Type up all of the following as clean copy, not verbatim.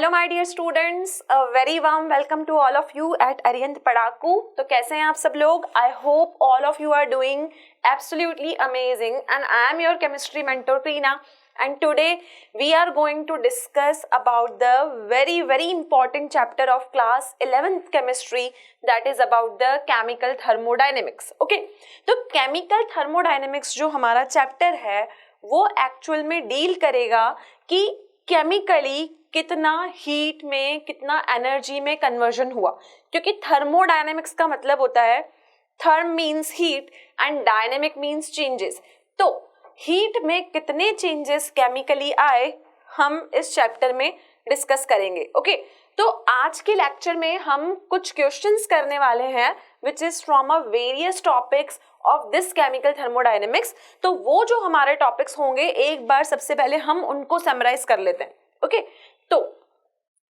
Hello my dear students, a very warm welcome to all of you at Arihant Padhaku. तो कैसे हैं आप सब लोग? I hope all of you are doing absolutely amazing and I am your chemistry mentor Preena, and today we are going to discuss about the very important chapter of class 11th chemistry, that is about the chemical thermodynamics. Okay, तो chemical thermodynamics जो हमारा chapter है वो actual में deal करेगा कि chemically कितना heat में कितना एनर्जी में कन्वर्जन हुआ, क्योंकि थर्मोडायनेमिक्स का मतलब होता है therm means heat and dynamic means changes. तो हीट में कितने चेंजेस केमिकली आए हम इस चैप्टर में डिस्कस करेंगे। ओके, तो आज के लेक्चर में हम कुछ क्वेश्चंस करने वाले हैं which is from a various topics of this chemical thermodynamics. तो वो जो हमारे टॉपिक्स होंगे एक बार सबसे पहले हम उनको समराइज कर लेते हैं। ओके, तो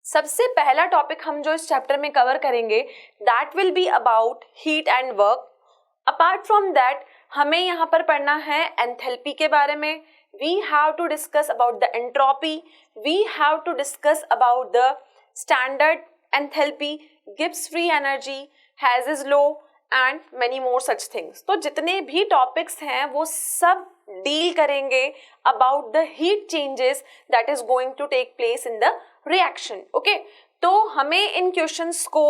सबसे पहला टॉपिक हम जो इस चैप्टर में कवर करेंगे that will be about heat and work. Apart from that हमें यहाँ पर पढ़ना है एंथैल्पी के बारे में। We have to discuss about the entropy, we have to discuss about the standard enthalpy, Gibbs free energy, Hess's law and many more such things. तो जितने भी टॉपिक्स हैं वो सब डील करेंगे about the heat changes that is going to take place in the reaction. Okay, तो हमें इन questions को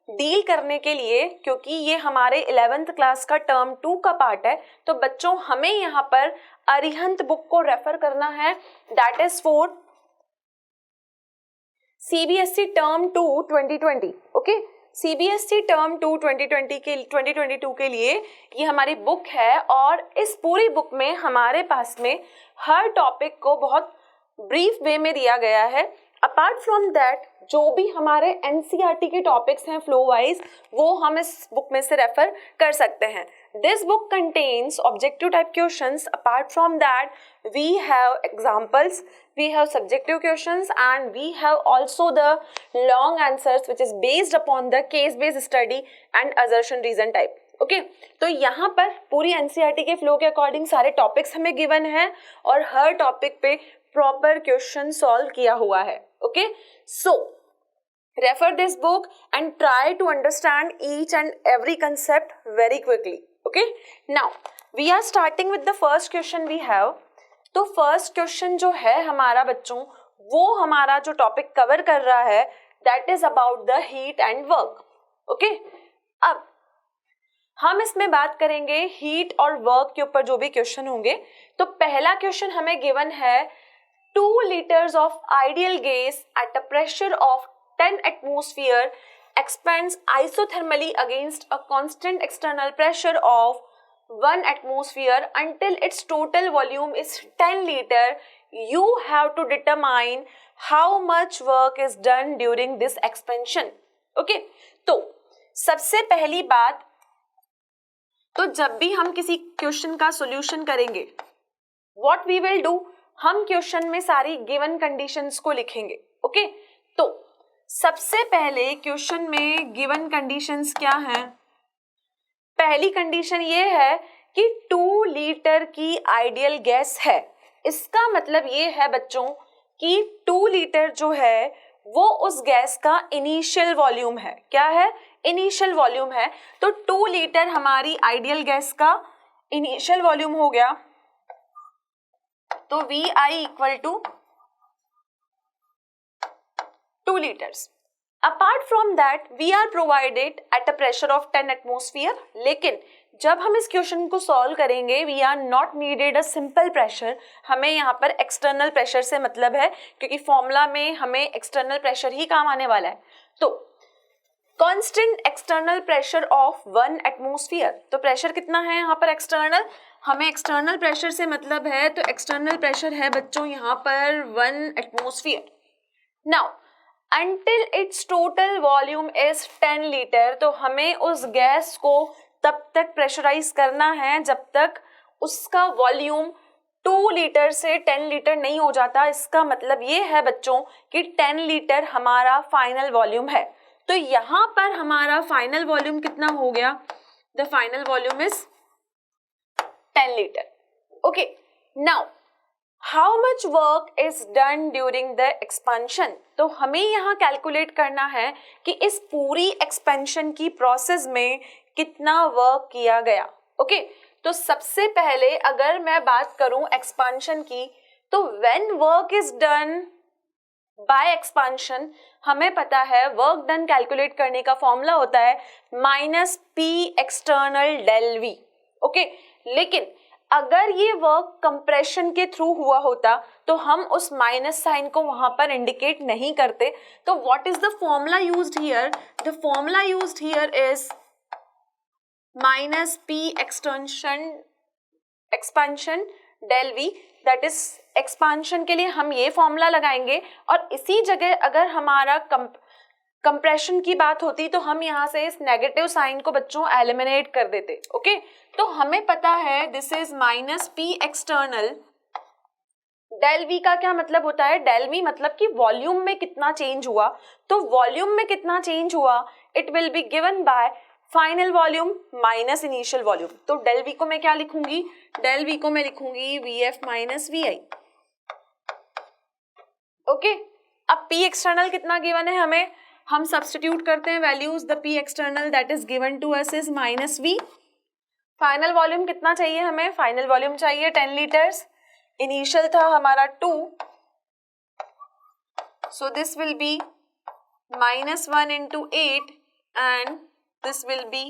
डील करने के लिए, क्योंकि ये हमारे 11th क्लास का टर्म 2 का पार्ट है, तो बच्चों हमें यहाँ पर अरिहंत बुक को रेफर करना है, that is for CBSE term 2 2020। Okay, CBSE term 2 2022 के लिए ये हमारी बुक है और इस पूरी बुक में हमारे पास में हर टॉपिक को बहुत ब्रीफ वे में दिया गया है। अपार्ट फ्रॉम दैट जो भी हमारे NCERT के टॉपिक्स हैं फ्लो वाइज वो हम इस बुक में से रेफर कर सकते हैं। This book contains objective type questions. Apart from that we have examples, we have subjective questions and we have also the long answers which is based upon the case based study and assertion reason type. Okay, तो यहाँ पर पूरी NCERT के flow के according सारे topics हमें given है और हर टॉपिक पे प्रॉपर क्वेश्चन सॉल्व किया हुआ है। Okay, so refer this book and try to understand each and every concept very quickly. Okay, now we are starting with the first question we have. तो first question जो है हमारा बच्चों वो हमारा जो टॉपिक कवर कर रहा है that is about the heat and work. Okay, अब हम इसमें बात करेंगे हीट और वर्क के ऊपर जो भी क्वेश्चन होंगे। तो पहला क्वेश्चन हमें गिवन है 2 liters of ideal gas at a pressure of 10 atmosphere expands isothermally against a constant external pressure of 1 atmosphere until its total volume is 10 liter. You have to determine how much work is done during this expansion. Okay, तो सबसे पहली बात, तो जब भी हम किसी question का सॉल्यूशन करेंगे what we will do, हम क्वेश्चन में सारी गिवन कंडीशंस को लिखेंगे। ओके, तो सबसे पहले क्वेश्चन में गिवन कंडीशंस क्या हैं? पहली कंडीशन ये है कि 2 लीटर की आइडियल गैस है। इसका मतलब ये है बच्चों कि 2 लीटर जो है वो उस गैस का इनिशियल वॉल्यूम है। क्या है? इनिशियल वॉल्यूम है। तो 2 लीटर हमारी आइडियल गैस का इनिशियल वॉल्यूम हो गया। तो VI equal to 2 liters. Apart from that we are provided at a pressure of 10 atmosphere। लेकिन जब हम इस क्वेश्चन को सॉल्व करेंगे we are not needed a simple pressure, हमें यहाँ पर एक्सटर्नल प्रेशर से मतलब है, क्योंकि फॉर्मूला में हमें एक्सटर्नल प्रेशर ही काम आने वाला है। तो constant external pressure of 1 atmosphere, तो प्रेशर कितना है यहाँ पर एक्सटर्नल? हमें एक्सटर्नल प्रेशर से मतलब है, तो एक्सटर्नल प्रेशर है बच्चों यहाँ पर 1 atmosphere। Now until its total volume is 10 litre, तो हमें उस गैस को तब तक प्रेशराइज करना है जब तक उसका वॉल्यूम 2 लीटर से 10 लीटर नहीं हो जाता। इसका मतलब ये है बच्चों कि 10 लीटर हमारा फाइनल वॉल्यूम है। तो यहाँ पर हमारा फाइनल वॉल्यूम कितना हो गया? The final volume is 10 litre. Okay, now how much work is done during the expansion, तो हमें यहाँ कैलकुलेट करना है कि इस पूरी एक्सपेंशन की प्रोसेस में कितना वर्क किया गया। ओके, तो सबसे पहले अगर मैं बात करूं एक्सपेंशन की, तो when work is done by expansion, हमें पता है वर्क डन कैलकुलेट करने का फॉर्मूला होता है minus P external del V. Okay, लेकिन अगर ये वर्क कंप्रेशन के थ्रू हुआ होता तो हम उस माइनस साइन को वहां पर इंडिकेट नहीं करते। तो what is the formula used here? The formula used here is minus P expansion del V, that is expansion के लिए हम ये फॉर्मूला लगाएंगे, और इसी जगह अगर हमारा कंप्रेशन की बात होती तो हम यहाँ से इस नेगेटिव साइन को बच्चों एलिमिनेट कर देते। ओके, तो हमें पता है this is minus P external del V का क्या मतलब होता है? डेल वी मतलब कि वॉल्यूम में कितना चेंज हुआ, तो वॉल्यूम में कितना चेंज हुआ it will be given by final volume minus initial volume. तो डेल वी को मैं क्या लिखूंगी? डेल वी को मैं लिखूंगी V F minus V I. Okay, अब पी एक्सटर्नल कितना गिवन है हमें, हम सब्स्टिट्यूट करते हैं values. The P external that is given to us is minus V. Final volume कितना चाहिए हमें? फाइनल वॉल्यूम चाहिए 10 लीटर्स। इनिशियल था हमारा 2, so this will B -1 into 8 and this will be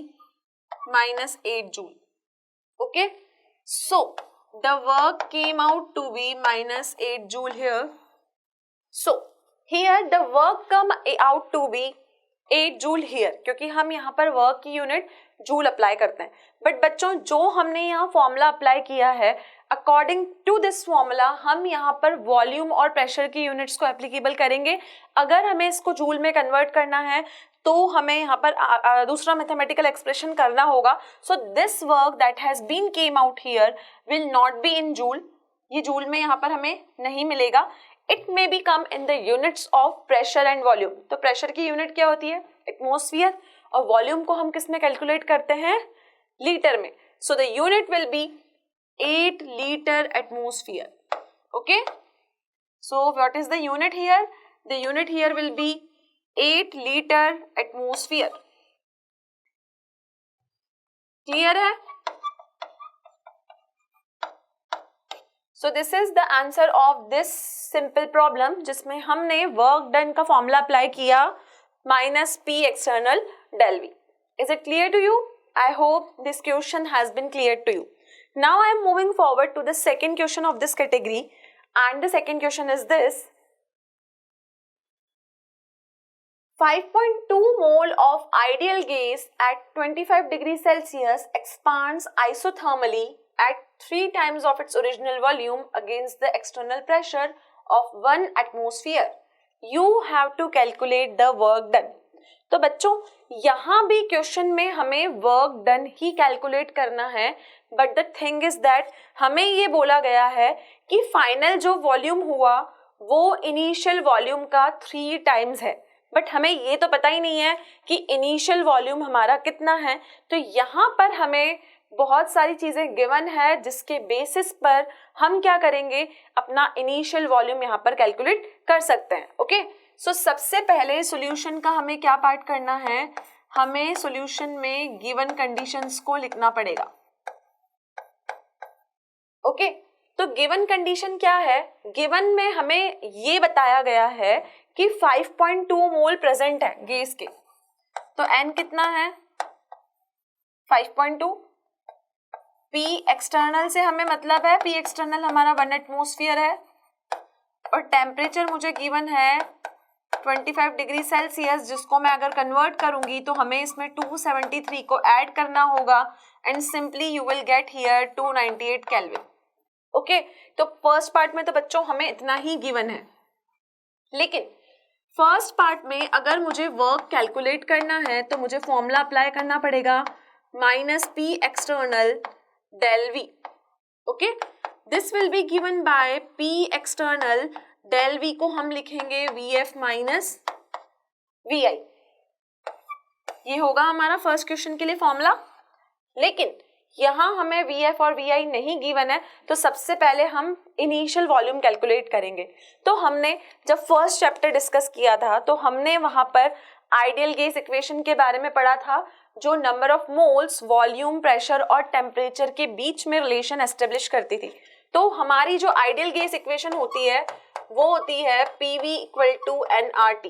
-8 joule. Okay, so the work came out to be -8 joule here. So here the work come out to be 8 joule here, क्योंकि हम यहाँ पर work की unit joule apply करते हैं। But बच्चों जो हमने यहाँ फॉर्मूला अप्लाई किया है, अकॉर्डिंग टू दिस फॉर्मूला हम यहाँ पर वॉल्यूम और प्रेशर की यूनिट्स को एप्लीकेबल करेंगे। अगर हमें इसको जूल में कन्वर्ट करना है तो हमें यहाँ पर दूसरा मैथमेटिकल एक्सप्रेशन करना होगा। So this work that has been came out here will not be in joule, ये जूल में यहाँ पर हमें नहीं मिलेगा। It may be come in the units of pressure and volume. तो प्रेशर की यूनिट क्या होती है? एटमॉस्फेयर, और वॉल्यूम को हम किस में कैलकुलेट करते हैं? लीटर में। So the unit will be 8 litre atmosphere. Okay, so what is the unit here? The unit here will be 8 litre atmosphere. Clear है? So this is the answer of this simple problem, जिसमें हमने work done का formula apply किया minus P external del V. Is it clear to you? I hope this question has been clear to you. Now I am moving forward to the second question of this category, and the second question is this: 5.2 mole of ideal gas at 25 degrees Celsius expands isothermally at 3 times of its original volume against the external pressure of 1 atmosphere. You have to calculate the work done. तो बच्चों यहाँ भी question में हमें work done ही calculate करना है, but the thing is that हमें ये बोला गया है कि फाइनल जो वॉल्यूम हुआ वो इनिशियल वॉल्यूम का 3 टाइम्स है, बट हमें ये तो पता ही नहीं है कि इनिशियल वॉल्यूम हमारा कितना है। तो यहाँ पर हमें बहुत सारी चीज़ें गिवन है जिसके बेसिस पर हम क्या करेंगे, अपना इनिशियल वॉल्यूम यहाँ पर कैलकुलेट कर सकते हैं। ओके, सो सबसे पहले सॉल्यूशन का हमें क्या पार्ट करना है, हमें सॉल्यूशन में गिवन कंडीशंस को लिखना पड़ेगा। ओके, तो गिवन कंडीशन क्या है? गिवन में हमें ये बताया गया है कि 5.2 मोल प्रेजेंट है गैस के, तो N कितना है 5.2। P एक्सटर्नल से हमें मतलब है, P एक्सटर्नल हमारा 1 एटमॉस्फेयर है, और टेम्परेचर मुझे गिवन है 25 डिग्री सेल्सियस, जिसको मैं अगर कन्वर्ट करूंगी तो हमें इसमें 273 को ऐड करना होगा, and simply you will get here 298 kelvin. Okay, तो फर्स्ट पार्ट में तो बच्चों हमें इतना ही गिवन है, लेकिन फर्स्ट पार्ट में अगर मुझे वर्क कैलकुलेट करना है तो मुझे फॉर्मूला अप्लाई करना पड़ेगा minus P external del V. Okay, this will be given by P external del V को हम लिखेंगे V F minus V I. ये होगा हमारा फर्स्ट क्वेश्चन के लिए फॉर्मूला। लेकिन यहाँ हमें VF और VI नहीं गिवन है, तो सबसे पहले हम इनिशियल वॉल्यूम कैलकुलेट करेंगे। तो हमने जब फर्स्ट चैप्टर डिस्कस किया था तो हमने वहाँ पर आइडियल गैस इक्वेशन के बारे में पढ़ा था, जो number of moles, volume, pressure और टेम्परेचर के बीच में रिलेशन एस्टेब्लिश करती थी। तो हमारी जो आइडियल गैस इक्वेशन होती है वो होती है PV equal to nRT।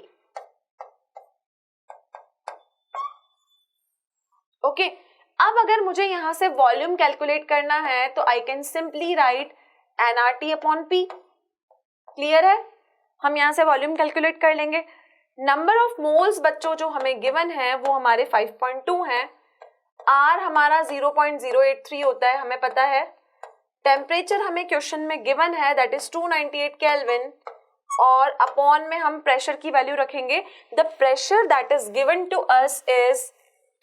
Okay, अब अगर मुझे यहाँ से वॉल्यूम कैलकुलेट करना है तो I can simply write nRT upon P। Clear है? हम यहाँ से वॉल्यूम कैलकुलेट कर लेंगे। नंबर ऑफ मोल्स बच्चों जो हमें गिवन है वो हमारे 5.2 हैं। R हमारा 0.083 होता है, हमें पता है। टेम्परेचर हमें क्वेश्चन में गिवन है, दैट इज 298 केल्विन, और अपॉन में हम प्रेशर की वैल्यू रखेंगे। The pressure that is given to us is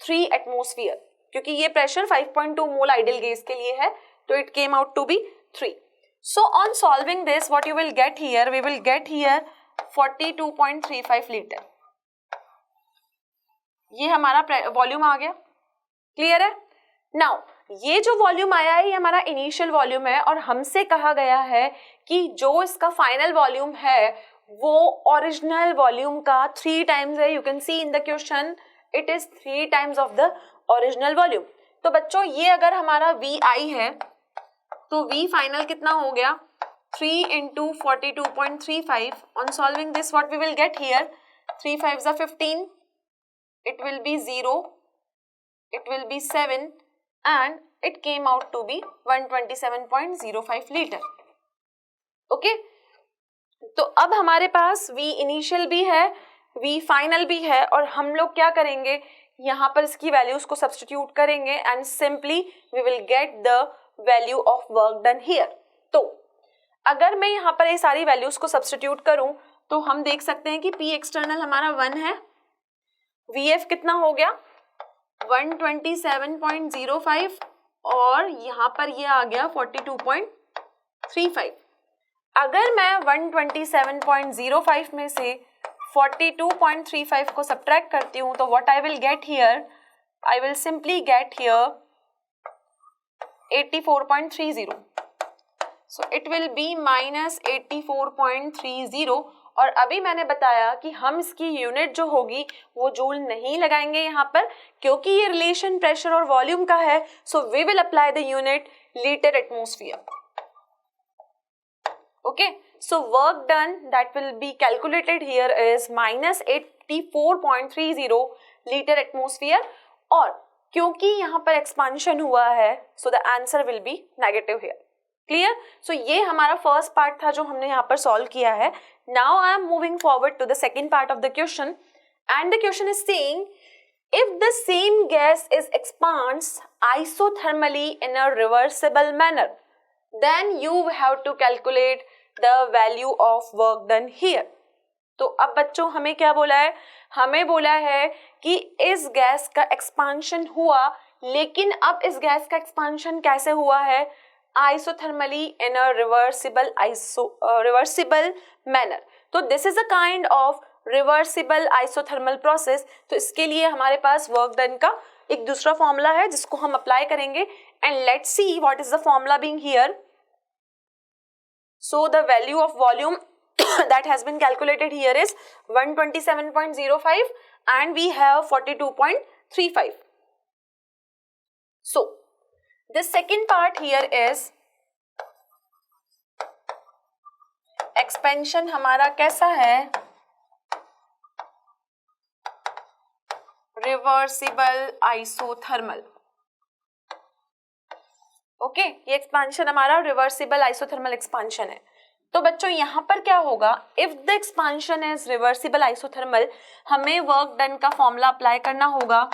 3 atmosphere, क्योंकि ये प्रेशर 5.2 मोल आइडियल गैस के लिए है, तो it came out to be 3। So on solving this what you will get here, we will get here 42.35 litre. ये हमारा volume आ गया। Clear है? नाउ ये जो वॉल्यूम आया है ये हमारा इनिशियल वॉल्यूम है, और हमसे कहा गया है कि जो इसका फाइनल वॉल्यूम है वो ओरिजिनल वॉल्यूम का 3 टाइम्स है। You can see in the question it is 3 times of the original volume. तो बच्चों ये अगर हमारा VI है तो V फाइनल कितना हो गया, 3 into 42.35. On solving this, what we will get here? 3 5s are 15. It will be 0. It will be 7, and it came out to be 127.05 liter. Okay? तो अब हमारे पास V इनिशियल भी है, V फाइनल भी है, और हम लोग क्या करेंगे, यहाँ पर इसकी वैल्यूज को सब्स्टिट्यूट करेंगे and simply we will get the value of work done here. तो अगर मैं यहाँ पर ये सारी वैल्यूज को सब्स्टिट्यूट करूं तो हम देख सकते हैं कि P एक्सटर्नल हमारा 1 है, VF कितना हो गया 127.05, और यहाँ पर ये आ गया 42.35। अगर मैं 127.05 में से 42.35 को सब्ट्रैक्ट करती हूँ तो what I will get here, I will simply get here 84.30। So it will be minus 84.30, और अभी मैंने बताया कि हम इसकी यूनिट जो होगी वो जूल नहीं लगाएंगे यहाँ पर, क्योंकि ये रिलेशन प्रेशर और वॉल्यूम का है। So we will apply the unit litre atmosphere. Okay, so work done that will be calculated here is minus 84.30 litre atmosphere, और क्योंकि यहाँ पर एक्सपांशन हुआ है so the answer will be negative here. Clear? So ये हमारा first part था जो हमने यहाँ पर सॉल्व किया है। Now I am moving forward to the second part of the question, and the question is saying if the same gas is expands isothermally in a reversible manner, then you have to calculate the value of work done here. तो अब बच्चों हमें क्या बोला है, हमें बोला है कि इस गैस का एक्सपांशन हुआ, लेकिन अब इस गैस का एक्सपांशन कैसे हुआ है, isothermally in a reversible manner. तो this is a kind of reversible isothermal process. तो इसके लिए हमारे पास वर्क डन का एक दूसरा फॉर्मूला है जिसको हम अप्लाई करेंगे, and let's see what is the formula being here. So the value of volume that has been calculated here is 127.05 and we have 42.35. So the second part here is expansion हमारा कैसा है, reversible isothermal. Okay, ये expansion हमारा reversible isothermal expansion है. तो बच्चों यहाँ पर क्या होगा, if the expansion is reversible isothermal, हमें वर्क डन का फॉर्मूला अप्लाई करना होगा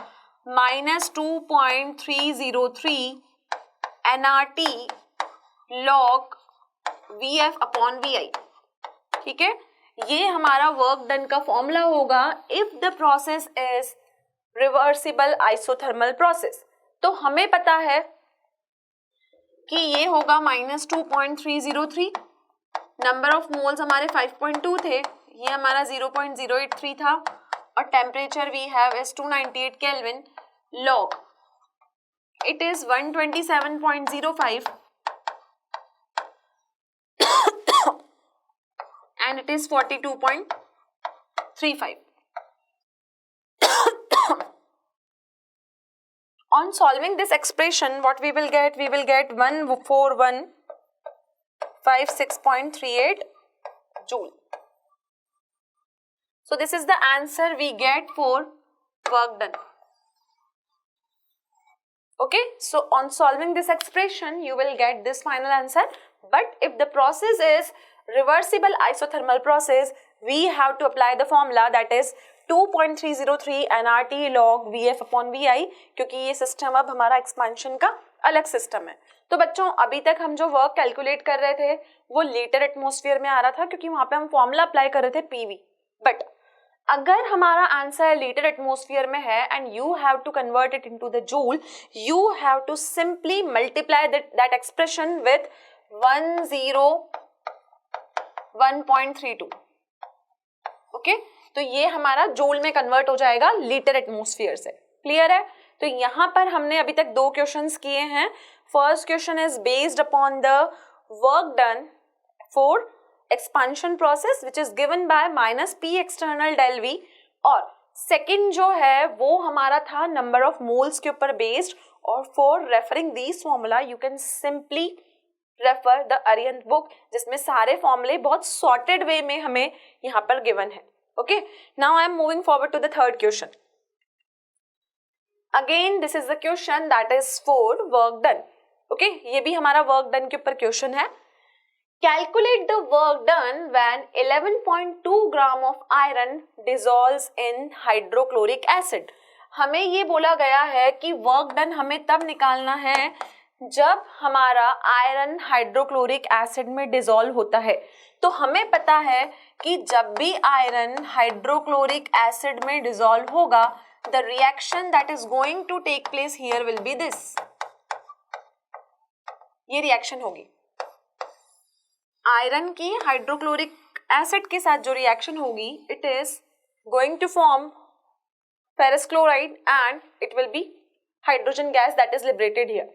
-2.303 nRT log VF upon VI. ठीक है, ये हमारा वर्क डन का फॉर्मूला होगा if the process is reversible isothermal process. तो हमें पता है कि ये होगा -2.303, नंबर ऑफ मोल्स हमारे 5.2 थे, ये हमारा 0.083 था, और temperature we have is 298 kelvin log it is 127.05 and it is 42.35. On solving this expression, what we will get? We will get 14156.38 joule. So this is the answer we get for work done. Okay, so on solving this expression, you will get this final answer. But if the process is reversible isothermal process, we have to apply the formula, that is 2.303 nRT log VF upon VI, क्योंकि ये system अब हमारा expansion का अलग system है. तो बच्चों, अभी तक हम जो वर्क कैलकुलेट कर रहे थे वो लीटर एटमॉस्फेयर में आ रहा था, क्योंकि वहां पे हम फॉर्मूला अप्लाई कर रहे थे पीवी. बट अगर हमारा आंसर लीटर एटमॉस्फेयर में है and you have to convert it into the joule, you have to simply multiply that expression with 101.32. Okay, तो ये हमारा जूल में कन्वर्ट हो जाएगा लीटर एटमॉस्फेयर से. क्लियर है? तो यहाँ पर हमने अभी तक 2 क्वेश्चंस किए हैं. First question is based upon the work done for expansion process which is given by -P external del V, और सेकंड जो है वो हमारा था नंबर ऑफ मोल्स के ऊपर बेस्ड. और for referring this formula you can simply refer the Arihant book, जिसमें सारे फॉर्मूले बहुत सॉर्टेड वे में हमें यहाँ पर गिवन है. Okay, now I am moving forward to the third question. Again this is the question that is for work done. Okay, ये भी हमारा वर्क डन के ऊपर क्वेश्चन है. Calculate the work done when 11.2 gram of iron dissolves in hydrochloric acid. हमें ये बोला गया है कि वर्क डन हमें तब निकालना है जब हमारा आयरन हाइड्रोक्लोरिक एसिड में डिसॉल्व होता है. तो हमें पता है कि जब भी आयरन हाइड्रोक्लोरिक एसिड में डिसॉल्व होगा, the reaction that is going to take place here will be this. ये रिएक्शन होगी आयरन की हाइड्रोक्लोरिक एसिड के साथ. जो रिएक्शन होगी, it is going to form ferrous chloride and it will be hydrogen gas that is liberated here.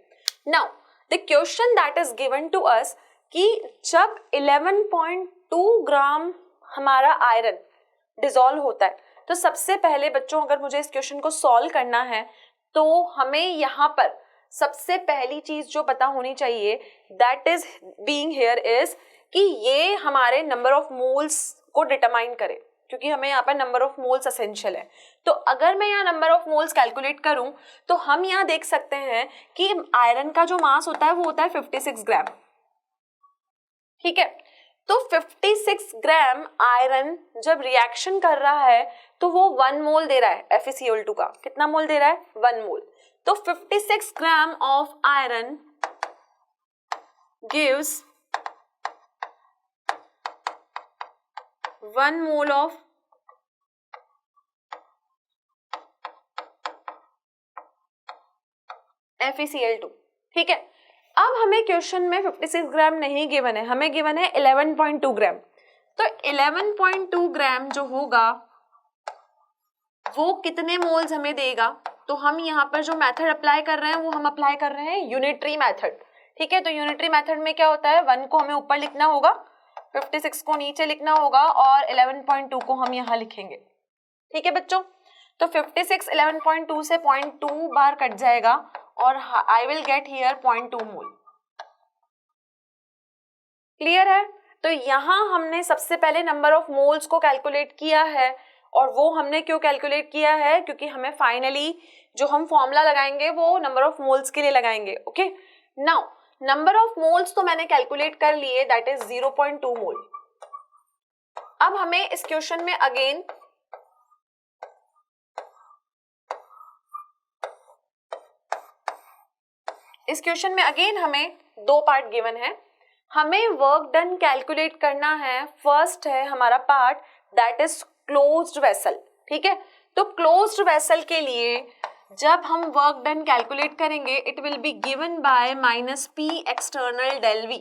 Now the question that is given to अस कि जब 11.2 ग्राम हमारा आयरन डिसॉल्व होता है, तो सबसे पहले बच्चों अगर मुझे इस क्वेश्चन को सॉल्व करना है तो हमें यहाँ पर सबसे पहली चीज जो पता होनी चाहिए that is being here is कि ये हमारे नंबर ऑफ मोल्स को डिटरमाइन करे, क्योंकि हमें यहाँ पर नंबर ऑफ मोल्स एसेंशियल है. तो अगर मैं यहाँ नंबर ऑफ मोल्स कैलकुलेट करूं तो हम यहाँ देख सकते हैं कि आयरन का जो मास होता है वो होता है 56 ग्राम. ठीक है, तो 56 ग्राम आयरन जब रिएक्शन कर रहा है तो वो 1 मोल दे रहा है FeCl2 का. कितना मोल दे रहा है? 1 मोल. तो 56 gram of iron gives 1 mole of FeCl2. ठीक है, अब हमें क्वेश्चन में 56 ग्राम नहीं गिवन है, हमें गिवन है 11.2 ग्राम. तो 11.2 ग्राम जो होगा वो कितने मोल्स हमें देगा? तो हम यहाँ पर जो मेथड अप्लाई कर रहे हैं वो हम अप्लाई कर रहे हैं यूनिटरी मेथड. ठीक है, तो यूनिटरी मेथड में क्या होता है, 1 को हमें ऊपर लिखना होगा, 56 को नीचे लिखना होगा और 11.2 को हम यहाँ लिखेंगे. ठीक है बच्चों, तो 56 11.2 से 0.2 बार कट जाएगा और आई will get here 0.2 mole. Clear है? तो यहाँ हमने सबसे पहले नंबर ऑफ मोल्स को कैलकुलेट किया है, और वो हमने क्यों कैलकुलेट किया है? क्योंकि हमें फाइनली जो हम फॉर्मूला लगाएंगे वो नंबर ऑफ मोल्स के लिए लगाएंगे. Okay, now number of moles तो मैंने कैलकुलेट कर लिए, दैट इज 0.2 मोल. अब हमें इस क्वेश्चन में अगेन हमें 2 पार्ट गिवन है. हमें वर्क डन कैलकुलेट करना है. फर्स्ट है हमारा part that is closed vessel. ठीक है, तो क्लोज्ड वेसल के लिए जब हम वर्क डन कैलकुलेट करेंगे it will be given by -P external del V.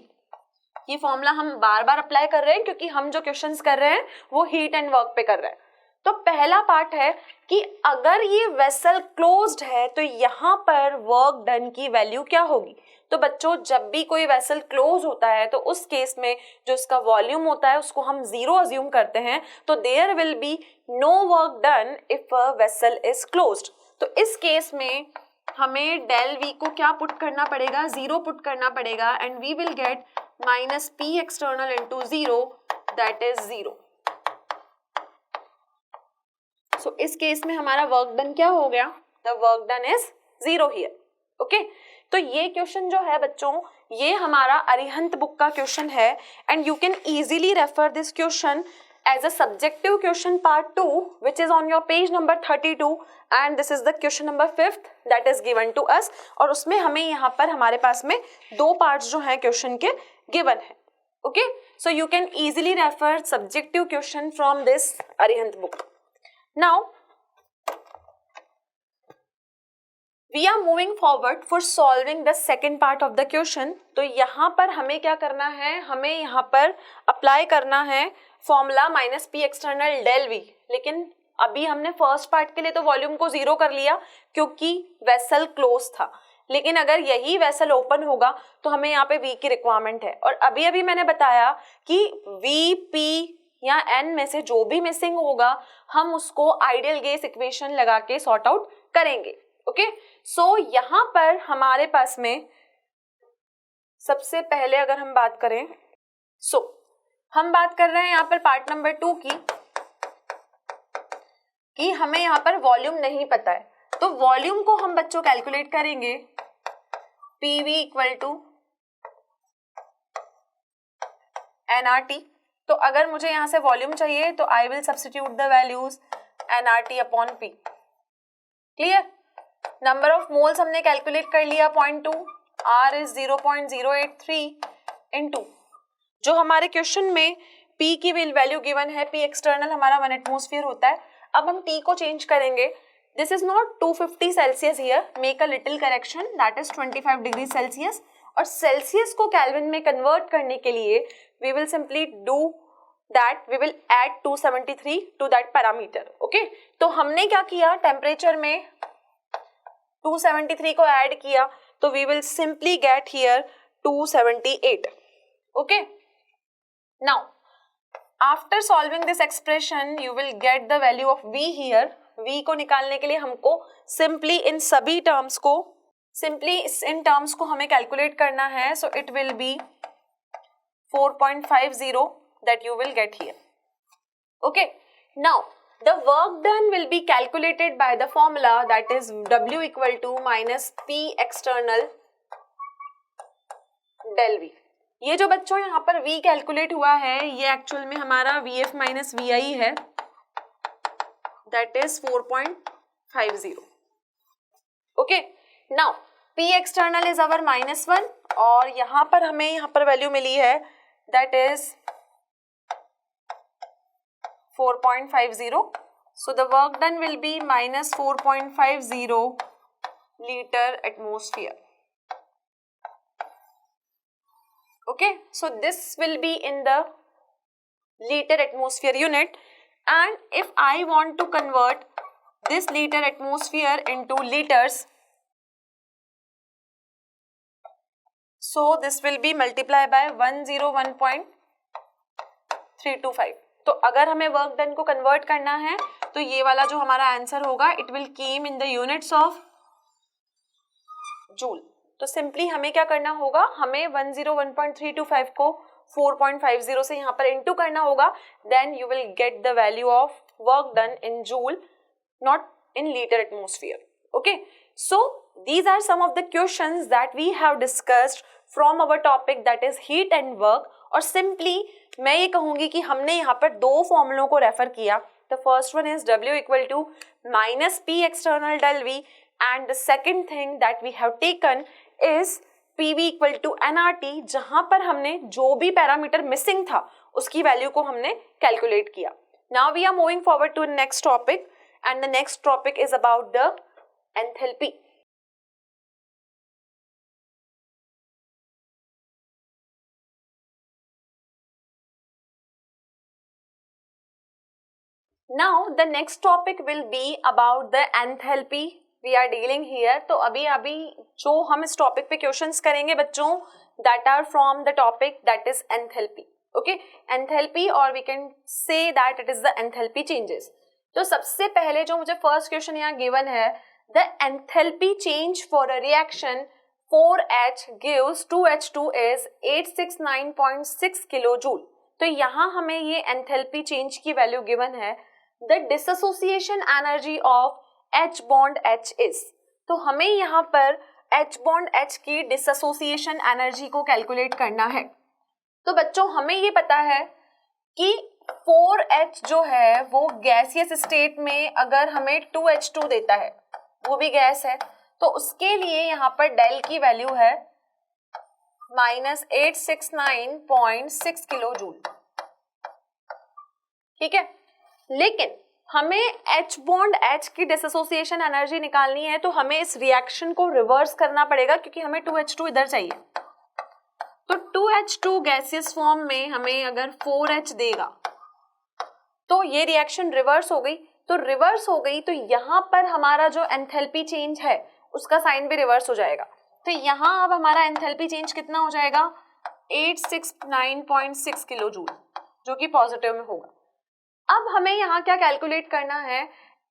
ये फॉर्मूला हम बार बार अप्लाई कर रहे हैं क्योंकि हम जो क्वेश्चंस कर रहे हैं वो हीट एंड वर्क पे कर रहे हैं. तो पहला पार्ट है कि अगर ये वेसल क्लोज्ड है तो यहाँ पर वर्क डन की वैल्यू क्या होगी। तो बच्चों जब भी कोई वेसल क्लोज होता है तो उस केस में जो इसका वॉल्यूम होता है उसको हम 0 अज्यूम करते हैं, तो there will be no work done if a vessel is closed. तो इस केस में हमें डेल वी को क्या पुट करना पड़ेगा, 0 पुट करना पड़ेगा, and we will get minus P external into 0 that is 0। So इस केस में हमारा वर्क डन क्या हो गया, the work done is 0 here. Okay, तो ये क्वेश्चन जो है बच्चों ये हमारा अरिहंत बुक का क्वेश्चन है, and you can easily refer this question as a subjective question part 2 which is on your page number 32 and this is the question number 5th that is given to us। और उसमें हमें यहाँ पर हमारे पास में 2 parts जो हैं question के given है। okay, so you can easily refer subjective question from this Arihant book। now we are moving forward for solving the second part of the question। तो यहाँ पर हमें क्या करना है, हमें यहाँ पर अप्लाई करना है formula minus P external del V. लेकिन अभी हमने फर्स्ट पार्ट के लिए तो वॉल्यूम को 0 कर लिया क्योंकि वेसल क्लोज था, लेकिन अगर यही वेसल ओपन होगा तो हमें यहाँ पे वी की रिक्वायरमेंट है। और अभी अभी मैंने बताया कि वी पी या एन में से जो भी मिसिंग होगा हम उसको आइडियल गैस इक्वेशन लगा के सॉर्ट आउट करेंगे। ओके, सो यहाँ पर हमारे पास में सबसे पहले अगर हम बात करें, हम बात कर रहे हैं यहाँ पर पार्ट नंबर 2 की, कि हमें यहाँ पर वॉल्यूम नहीं पता है। तो वॉल्यूम को हम बच्चों कैलकुलेट करेंगे PV इक्वल टू nRT। तो अगर मुझे यहाँ से वॉल्यूम चाहिए तो I will substitute the values nRT upon P। Clear, number of moles हमने कैलकुलेट कर लिया 0.2, R इज 0.083 इनटू जो हमारे क्वेश्चन में P की वैल्यू गिवन है, P एक्सटर्नल हमारा 1 एटमॉस्फेयर होता है। अब हम T को चेंज करेंगे, this is not 250 Celsius here, make a little correction that is 25 degree Celsius. और सेल्सियस को केल्विन में कन्वर्ट करने के लिए we will simply do that, we will add 273 to that parameter. Okay, तो हमने क्या किया, टेम्परेचर में 273 को ऐड किया तो we will simply get here 278। Okay, now after solving this expression you will get the value of v here। v को निकालने के लिए हमको simply इन सभी टर्म्स को हमें कैलकुलेट करना है। so it will be 4.50 that you will get here। okay, now the work done will be calculated by the formula that is w equal to minus p external del v। ये जो बच्चों यहाँ पर v calculate हुआ है ये actual में हमारा vf माइनस vi है, that is 4.50। Okay, now p external is our -1 और यहाँ पर हमें यहाँ पर वैल्यू मिली है that is 4.50। So the work done will be minus 4.50 litre atmosphere. Okay, so this will be in the liter atmosphere unit, and if I want to convert this liter atmosphere into liters, so this will be multiplied by 101.325। तो अगर हमें work done को convert करना है तो ये वाला जो हमारा आंसर होगा it will came in the units of joule. तो सिंपली हमें क्या करना होगा, हमें 101.325 को 4.50 से यहाँ पर इंटू करना होगा, then you will get the value of work done in joule, not in litre atmosphere. Okay, so these are some of the questions that we have discussed from our topic that is heat and work। और simply मैं ये कहूँगी कि हमने यहाँ पर 2 फॉर्मूलों को refer किया। The first one is W equal to minus P external del V, and the second thing that we have taken is PV equal to nRT, जहाँ पर हमने जो भी पैरामीटर मिसिंग था उसकी वैल्यू को हमने कैलकुलेट किया। Now we are moving forward to the next topic, and the next topic is about the enthalpy। Now the next topic will be about the enthalpy we are dealing here. तो अभी जो हम इस topic पे questions करेंगे बच्चों, that are from the topic that is enthalpy. Okay, enthalpy और we can say that it is the enthalpy changes. तो सबसे पहले जो मुझे फर्स्ट क्वेश्चन यहाँ गिवन है, the enthalpy change for a reaction 4H gives 2H2 is 869.6 kilojoule. तो यहाँ हमें ये एंथैल्पी चेंज की वैल्यू गिवन है. The dissociation energy of H bond H is. तो हमें यहाँ पर H बॉन्ड H की डिसएसोसिएशन एनर्जी को कैलकुलेट करना है. तो बच्चों हमें ये पता है कि 4H जो है वो गैसियस स्टेट में अगर हमें 2H2 देता है, वो भी गैस है, तो उसके लिए यहाँ पर डेल की वैल्यू है -869.6 किलोजूल. ठीक है, लेकिन हमें H बॉन्ड H की डिसएसोसिएशन एनर्जी निकालनी है, तो हमें इस रिएक्शन को रिवर्स करना पड़ेगा क्योंकि हमें 2H2 इधर चाहिए. तो 2H2 गैसियस फॉर्म में हमें अगर 4H देगा तो ये रिएक्शन रिवर्स हो गई. तो रिवर्स हो गई तो यहाँ पर हमारा जो एंथैल्पी चेंज है उसका साइन भी रिवर्स हो जाएगा. तो यहाँ अब हमारा एंथैल्पी चेंज कितना हो जाएगा, 869.6 किलोजूल, जो कि पॉजिटिव में होगा. अब हमें यहाँ क्या कैलकुलेट करना है,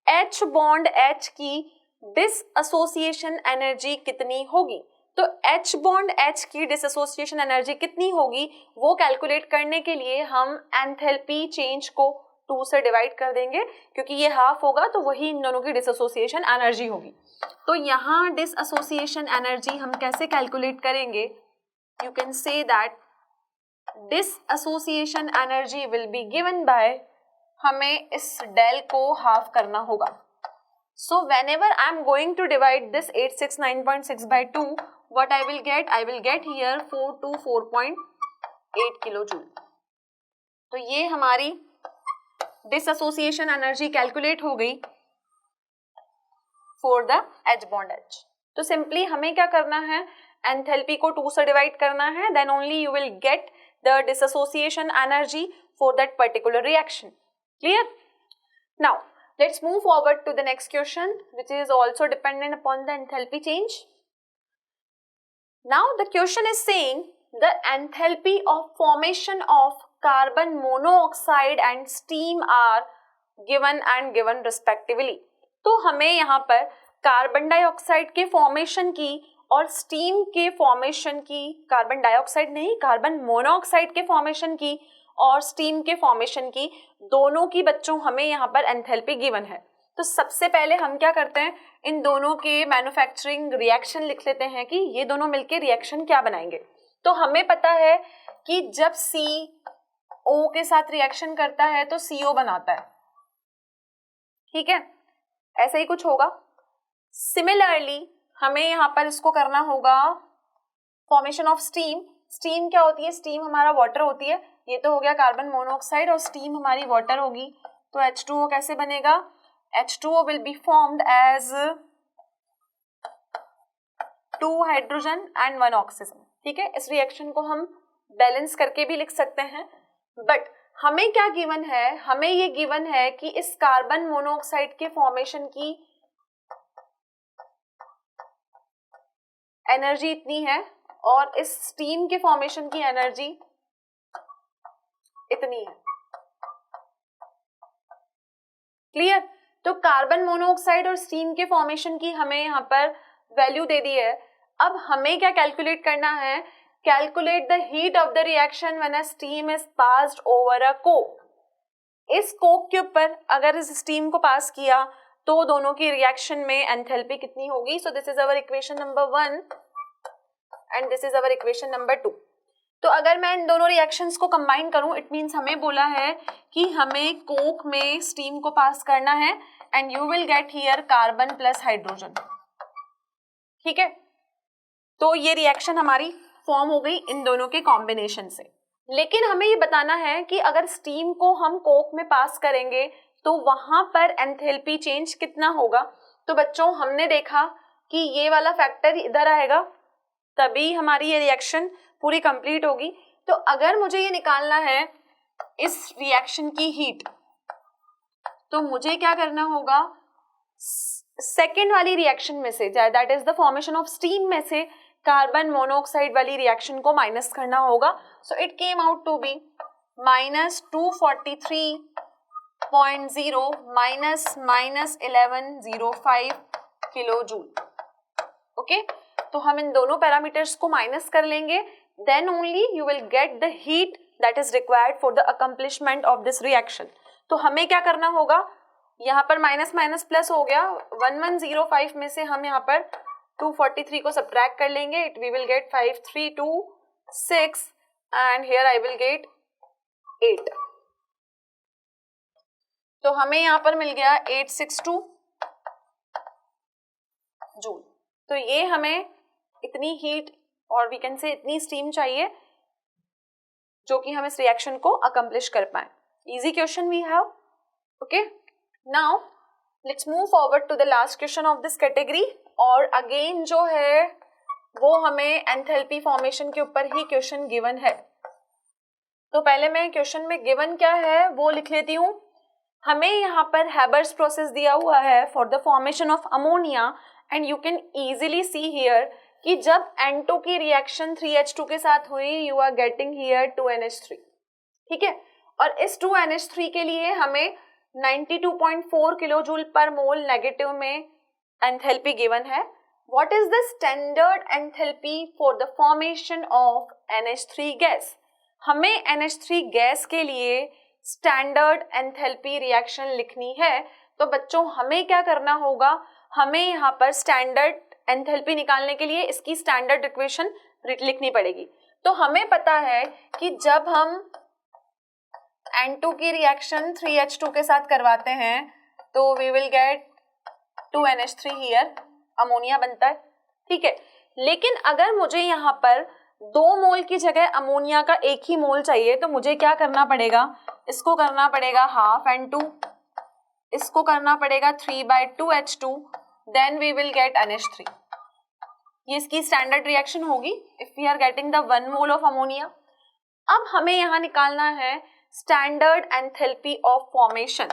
H बॉन्ड H की डिसएसोसिएशन एनर्जी कितनी होगी. तो H बॉन्ड H की डिसएसोसिएशन एनर्जी कितनी होगी वो कैलकुलेट करने के लिए हम एंथैल्पी चेंज को 2 से डिवाइड कर देंगे, क्योंकि ये हाफ होगा तो वही इन दोनों की डिसएसोसिएशन एनर्जी होगी. तो यहाँ डिसएसोसिएशन एनर्जी हम कैसे कैलकुलेट करेंगे, you can say that dissociation energy will be given bye, हमें इस डेल को हाफ करना होगा. So whenever I am going to divide this 869.6 by 2, what I will get here 424.8 kilojoule. तो ये हमारी डिसएसोसिएशन एनर्जी कैलकुलेट हो गई for the H bond H. तो सिंपली हमें क्या करना है, एंथैल्पी को 2 से डिवाइड करना है, then only you will get the dissociation energy for that particular reaction. Clear? Now let's move forward to the next question, which is also dependent upon the enthalpy change. Now the question is saying the enthalpy of formation of carbon monoxide and steam are given and given respectively. तो हमें यहाँ पर carbon dioxide के formation की और steam के formation की, carbon dioxide नहीं, कार्बन मोनोऑक्साइड के फॉर्मेशन की और स्टीम के फॉर्मेशन की, दोनों की बच्चों हमें यहाँ पर एंथैल्पी गिवन है. तो सबसे पहले हम क्या करते हैं, इन दोनों के मैन्युफैक्चरिंग रिएक्शन लिख लेते हैं कि ये दोनों मिलके रिएक्शन क्या बनाएंगे. तो हमें पता है कि जब CO के साथ रिएक्शन करता है तो CO बनाता है. ठीक है, ऐसा ही कुछ होगा. सिमिलरली हमें यहाँ पर इसको करना होगा फॉर्मेशन ऑफ स्टीम. स्टीम क्या होती है, स्टीम हमारा वाटर होती है. ये तो हो गया कार्बन मोनोऑक्साइड और स्टीम हमारी वाटर होगी. तो H2O कैसे बनेगा, H2O will be formed as 2 hydrogen and 1 oxygen. ठीक है, इस रिएक्शन को हम बैलेंस करके भी लिख सकते हैं. बट हमें क्या गिवन है, हमें ये गिवन है कि इस कार्बन मोनोऑक्साइड के फॉर्मेशन की एनर्जी इतनी है और इस स्टीम के फॉर्मेशन की एनर्जी इतनी है. क्लियर? तो कार्बन मोनोऑक्साइड और स्टीम के फॉर्मेशन की हमें यहाँ पर वैल्यू दे दी है. अब हमें क्या कैलकुलेट करना है, calculate the heat of the reaction when a steam is passed over a Coke. इस कोक के ऊपर अगर इस स्टीम को पास किया तो दोनों की रिएक्शन में एंथैल्पी कितनी होगी. सो this is our equation number 1 and this is our equation number 2. तो अगर मैं इन दोनों रिएक्शंस को कंबाइन करूं, इट मींस हमें बोला है कि हमें कोक में स्टीम को पास करना है and you will get here carbon plus hydrogen. ठीक है, तो ये रिएक्शन हमारी फॉर्म हो गई इन दोनों के कॉम्बिनेशन से. लेकिन हमें ये बताना है कि अगर स्टीम को हम कोक में पास करेंगे तो वहां पर एंथैल्पी चेंज कितना होगा. तो बच्चों हमने देखा कि ये वाला फैक्टर इधर आएगा तभी हमारी ये रिएक्शन पूरी कंप्लीट होगी. तो अगर मुझे ये निकालना है इस रिएक्शन की हीट, तो मुझे क्या करना होगा, सेकेंड वाली रिएक्शन में से, that is the formation of steam में से कार्बन मोनोऑक्साइड वाली रिएक्शन को माइनस करना होगा. So it came out to be -243.0 minus 1105 kilo joule. Okay, तो हम इन दोनों पैरामीटर्स को माइनस कर लेंगे, then only you will get the heat that is required for the accomplishment of this reaction. तो हमें क्या करना होगा, यहाँ पर माइनस माइनस प्लस हो गया, 1105 में से हम यहाँ पर 243 को सब्ट्रैक्ट कर लेंगे, it we will get 5326 and here I will get 8. तो हमें यहाँ पर मिल गया 862 जूल. तो ये हमें इतनी हीट और वी कैन से इतनी स्टीम चाहिए जो कि हम इस रिएक्शन को अकम्प्लिश कर पाए. Easy question we have. Okay, now let's move forward to the last question of this category. और अगेन जो है वो हमें एंथैल्पी फॉर्मेशन के ऊपर ही क्वेश्चन गिवन है. तो पहले मैं क्वेश्चन में गिवन क्या है वो लिख लेती हूँ. हमें यहाँ पर हैबर्स प्रोसेस दिया हुआ है for the formation of ammonia and you can easily see here कि जब N2 की रिएक्शन 3H2 के साथ हुई you are getting here 2NH3. ठीक है, और इस 2NH3 के लिए हमें 92.4 kilo joule per mole negative में एंथैल्पी गिवन है. What is the standard enthalpy for the formation of NH3 gas. हमें NH3 गैस के लिए स्टैंडर्ड एंथैल्पी रिएक्शन लिखनी है. तो बच्चों हमें क्या करना होगा, हमें यहाँ पर स्टैंडर्ड एंथैल्पी निकालने के लिए इसकी स्टैंडर्ड इक्वेशन लिखनी पड़ेगी. तो हमें पता है कि जब हम N2 की रिएक्शन 3H2 के साथ करवाते हैं तो we will get 2NH3 here, ammonia बनता है. ठीक है, लेकिन अगर मुझे यहाँ पर 2 मोल की जगह अमोनिया का 1 ही मोल चाहिए तो मुझे क्या करना पड़ेगा, इसको करना पड़ेगा हाफ N2, इसको करना पड़ेगा 3/2H2, then we will gate NH3. ये इसकी स्टैंडर्ड रिएक्शन होगी if we are getting the 1 mole of ammonia. अब हमें यहाँ निकालना है स्टैंडर्ड एंथैल्पी ऑफ फॉर्मेशन.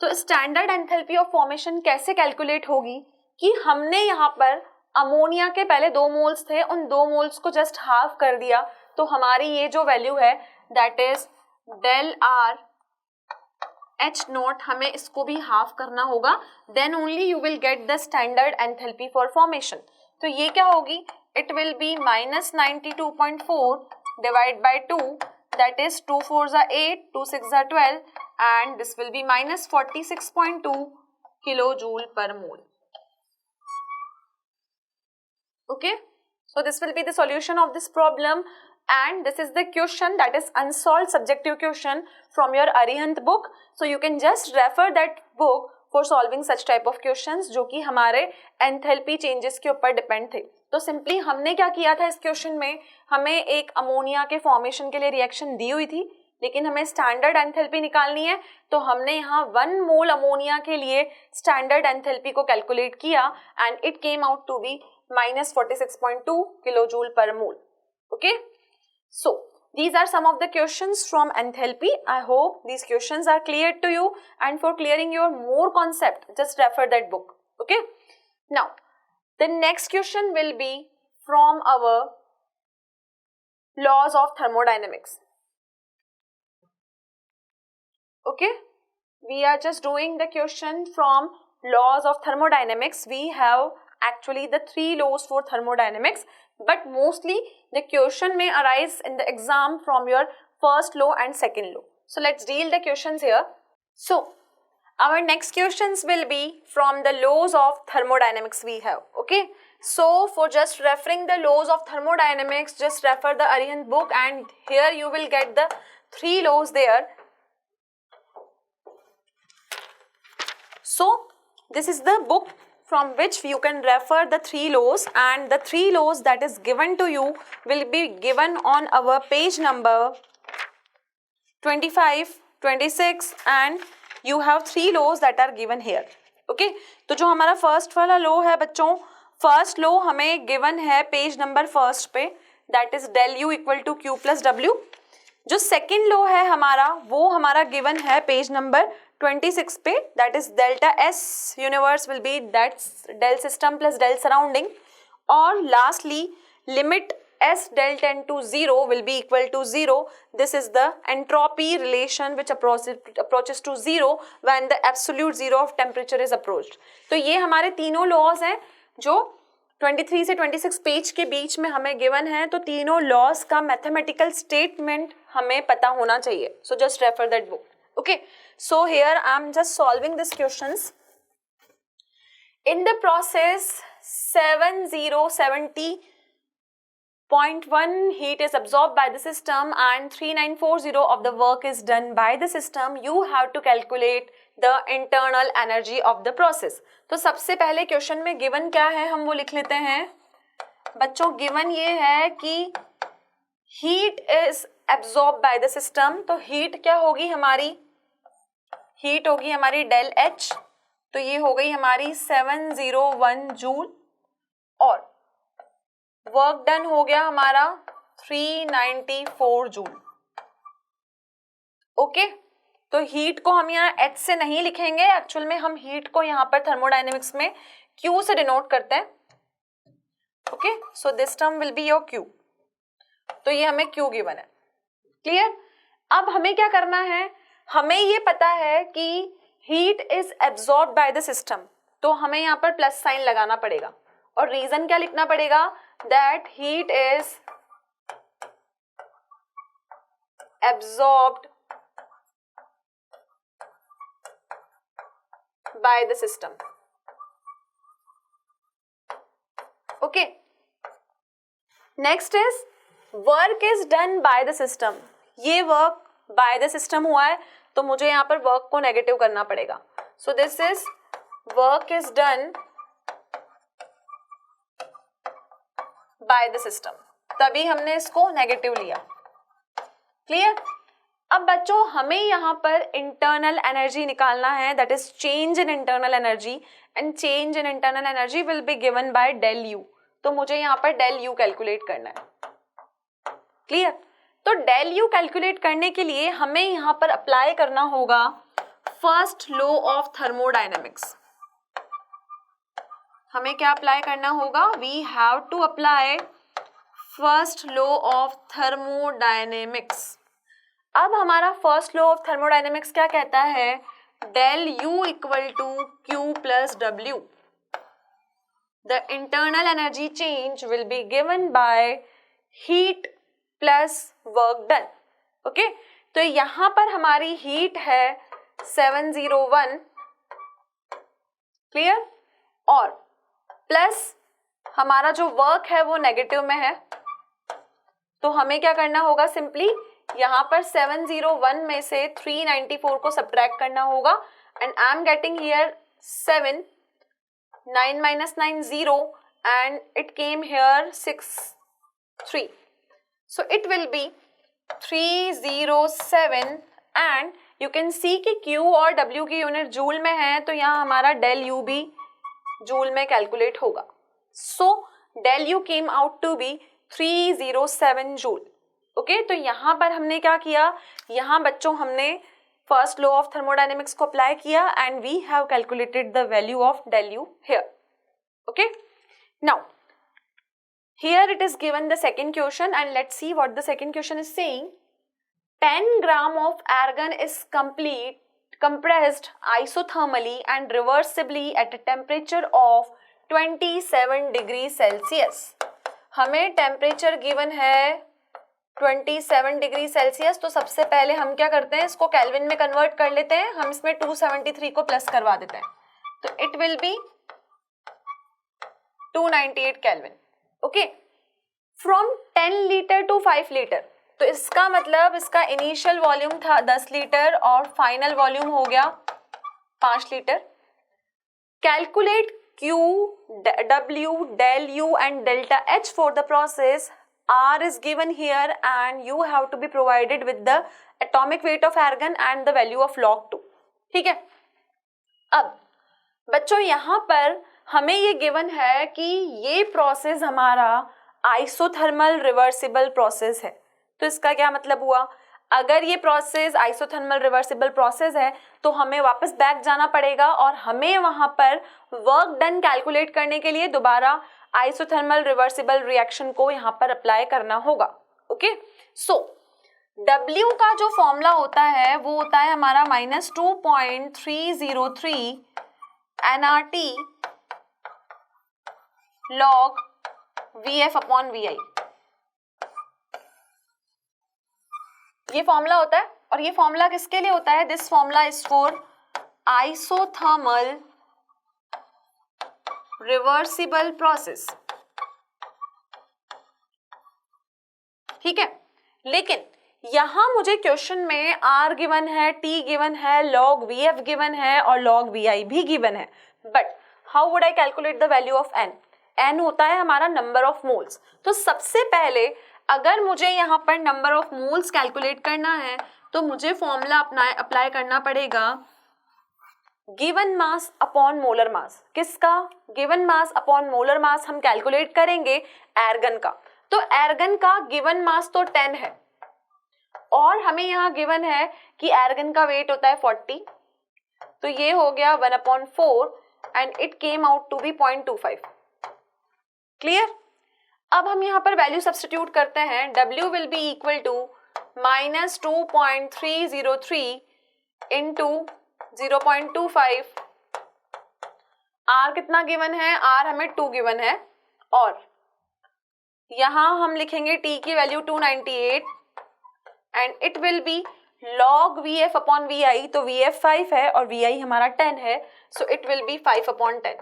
तो स्टैंडर्ड एंथैल्पी ऑफ फॉर्मेशन कैसे कैलकुलेट होगी कि हमने यहाँ पर अमोनिया के पहले 2 मोल्स थे, उन 2 मोल्स को जस्ट हाफ कर दिया, तो हमारी ये जो वैल्यू है that is del R H naught, हमें इसको भी हाफ करना होगा, then only you will get the standard enthalpy for formation. तो ये क्या होगी, it will be -92.4 divide by 2, that is 2 4s are 8, 2 6s are 12 and this will be -46.2 kilojoule per mole. Okay, so this will be the solution of this problem and this is the question, that is unsolved subjective question from your Arihant book. So you can just refer that book for solving such type of questions जो कि हमारे enthalpy changes के ऊपर depend थे. तो simply हमने क्या किया था इस क्वेश्चन में, हमें एक अमोनिया के फॉर्मेशन के लिए रिएक्शन दी हुई थी लेकिन हमें स्टैंडर्ड एंथैल्पी निकालनी है. तो हमने यहाँ 1 मोल अमोनिया के लिए स्टैंडर्ड एंथैल्पी को कैलकुलेट किया and it came out to be -46.2 kilo joule per mole. Okay, so these are some of the questions from enthalpy. I hope these questions are clear to you and for clearing your more concept just refer that book. Okay, now the next question will be from our laws of thermodynamics. Okay, we are just doing the question from laws of thermodynamics. We have actually the 3 laws for thermodynamics, but mostly the question may arise in the exam from your first law and second law. So let's deal the questions here. So our next questions will be from the laws of thermodynamics we have. Okay, so for just referring the laws of thermodynamics, just refer the Arihant book and here you will get the 3 laws there. So this is the book from which you can refer the 3 laws and the 3 laws that is given to you will be given on our page number 25, 26 and you have 3 laws that are given here. Okay, तो जो हमारा first वाला law है बच्चों, first law हमें given है page number 1 पे, that is del U equal to Q plus W. जो सेकेंड लॉ है हमारा वो हमारा गिवन है पेज नंबर 26 पे, that is delta S universe will be that's del system plus del surrounding, और lastly limit S del tend to 0 will be equal to 0. This is the entropy relation which approaches to 0 when the absolute zero of temperature is approached. तो ये हमारे तीनों laws हैं जो 23 से 26 page के बीच में हमें गिवन है, तो तीनों लॉज का मैथमेटिकल स्टेटमेंट हमें पता होना चाहिए. So just refer that book. Okay. So here I am just solving these questions. In the process 7070.1 heat is absorbed by the system and 3940 of the work is done by the system. You have to calculate the internal energy of the process. तो सबसे पहले question में given क्या है हम वो लिख लेते हैं. बच्चों गिवन ये है कि heat is absorbed by the system, तो heat क्या होगी हमारी, heat होगी हमारी डेल H, तो ये हो गई हमारी 701 जूल, और वर्क डन हो गया हमारा 394 जूल. ओके, तो हीट को हम यहाँ H से नहीं लिखेंगे, एक्चुअल में हम हीट को यहाँ पर थर्मोडायनेमिक्स में Q से डिनोट करते हैं. Okay, so this term will be your Q. तो ये हमें Q गिवन है. क्लियर? अब हमें क्या करना है, हमें ये पता है कि heat is absorbed by the system, तो हमें यहाँ पर प्लस साइन लगाना पड़ेगा, और रीजन क्या लिखना पड़ेगा, that heat is absorbed by the system. Okay. Next is work is done by the system. ये work by the system हुआ है, तो मुझे यहाँ पर work को नेगेटिव करना पड़ेगा. So this is work is done by the system. तभी हमने इसको नेगेटिव लिया. क्लियर? अब बच्चों हमें यहाँ पर इंटरनल एनर्जी निकालना है, that is change in internal energy, and change in internal energy will be given by del U. तो मुझे यहाँ पर डेल यू कैलकुलेट करना है. क्लियर? तो डेल यू कैलकुलेट करने के लिए हमें यहाँ पर अप्लाई करना होगा फर्स्ट लॉ ऑफ थर्मोडायनेमिक्स. हमें क्या अप्लाई करना होगा, we have to apply first law of thermodynamics. अब हमारा फर्स्ट लॉ ऑफ थर्मोडायनेमिक्स क्या कहता है, del U equal to Q plus W. The internal energy change will be given by heat plus work done. Okay, तो यहाँ पर हमारी heat है 701. क्लियर? और प्लस हमारा जो वर्क है वो नेगेटिव में है, तो हमें क्या करना होगा, सिंपली यहाँ पर 701 में से 394 को सब्ट्रैक्ट करना होगा, and I am getting here 7, 9 minus 9 0, and it came here 6 3, so it will be 307, and you can see कि Q और W की यूनिट जूल में है, तो यहाँ हमारा डेल U भी जूल में कैलकुलेट होगा. So del U came out to be 307 joule. Okay, तो यहाँ पर हमने क्या किया, यहाँ बच्चों हमने फर्स्ट लॉ ऑफ थर्मोडायनेमिक्स को अप्लाई किया, and we have calculated the value of del U here. Okay, now here it is given the second question, and let's see what the second question is saying. 10 grams of argon is compressed isothermally and reversibly at a temperature of 27 degrees Celsius. हमें temperature given है 27 degree Celsius. तो सबसे पहले हम क्या करते हैं, इसको केल्विन में कन्वर्ट कर लेते हैं. हम इसमें 273 को प्लस करवा देते हैं, तो इट will be 298 kelvin. Okay, from 10 litre to 5 litre, तो इसका मतलब इसका इनिशियल वॉल्यूम था 10 लीटर और फाइनल वॉल्यूम हो गया 5 litre. Calculate Q, W, del U and delta H for the process. R is given here and you have to be provided with the atomic weight of argon and the value of log 2. ठीक है. अब बच्चों यहाँ पर हमें ये given है कि ये प्रोसेस हमारा आइसोथर्मल रिवर्सिबल प्रोसेस है. तो इसका क्या मतलब हुआ, अगर ये प्रोसेस आइसोथर्मल रिवर्सिबल प्रोसेस है तो हमें वापस बैक जाना पड़ेगा और हमें वहां पर वर्क डन कैलकुलेट करने के लिए दोबारा आइसोथर्मल रिवर्सिबल रिएक्शन को यहाँ पर अप्लाई करना होगा. ओके, सो W का जो फॉर्मूला होता है वो होता है हमारा -2.303 nRT log VF upon VI. ये फॉर्मूला होता है और ये फॉर्मूला किसके लिए होता है? This formula is for isothermal reversible process. ठीक है, लेकिन यहां मुझे क्वेश्चन में R गिवन है, T गिवन है, log VF गिवन है और log VI भी गिवन है. But how would I calculate the value of N? N होता है हमारा नंबर ऑफ मोल्स. तो सबसे पहले अगर मुझे यहाँ पर नंबर ऑफ मोल्स कैलकुलेट करना है तो मुझे फॉर्मूला अप्लाई करना पड़ेगा given mass upon molar mass. किसका? Given mass upon molar mass हम कैलकुलेट करेंगे एर्गन का. तो एर्गन का गिवन मास तो 10 है और हमें यहाँ गिवन है कि एर्गन का वेट होता है 40. तो ये हो गया 1/4 and it came out to be 0.25. Clear? अब हम यहाँ पर वैल्यू सब्स्टिट्यूट करते हैं. W will be equal to -2.303 into 0.25. R कितना गिवन है? R हमें 2 गिवन है और यहाँ हम लिखेंगे T की value 298 and it will be log VF upon VI. तो VF 5 है और VI हमारा 10 है, so it will be 5/10.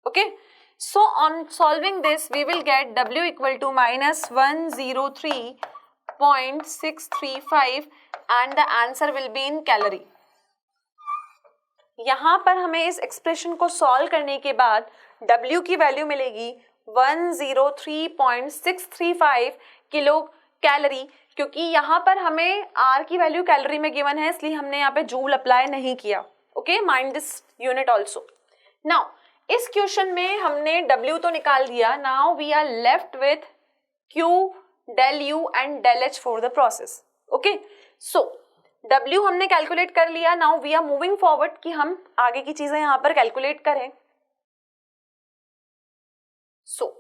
Okay, so on solving this we will get W equal to -103.635 and the answer will be in calorie. यहाँ पर हमें इस expression को सॉल्व करने के बाद W की वैल्यू मिलेगी 103.635 किलो कैलोरी. क्योंकि यहाँ पर हमें R की वैल्यू कैलोरी में गिवन है इसलिए हमने यहाँ पे जूल अप्लाई नहीं किया. Okay, mind this unit also. Now इस क्वेश्चन में हमने W तो निकाल दिया. Now we are left with Q, del U and del H for the process. Okay, so W हमने कैलकुलेट कर लिया. Now we are moving forward कि हम आगे की चीजें यहाँ पर कैलकुलेट करें. सो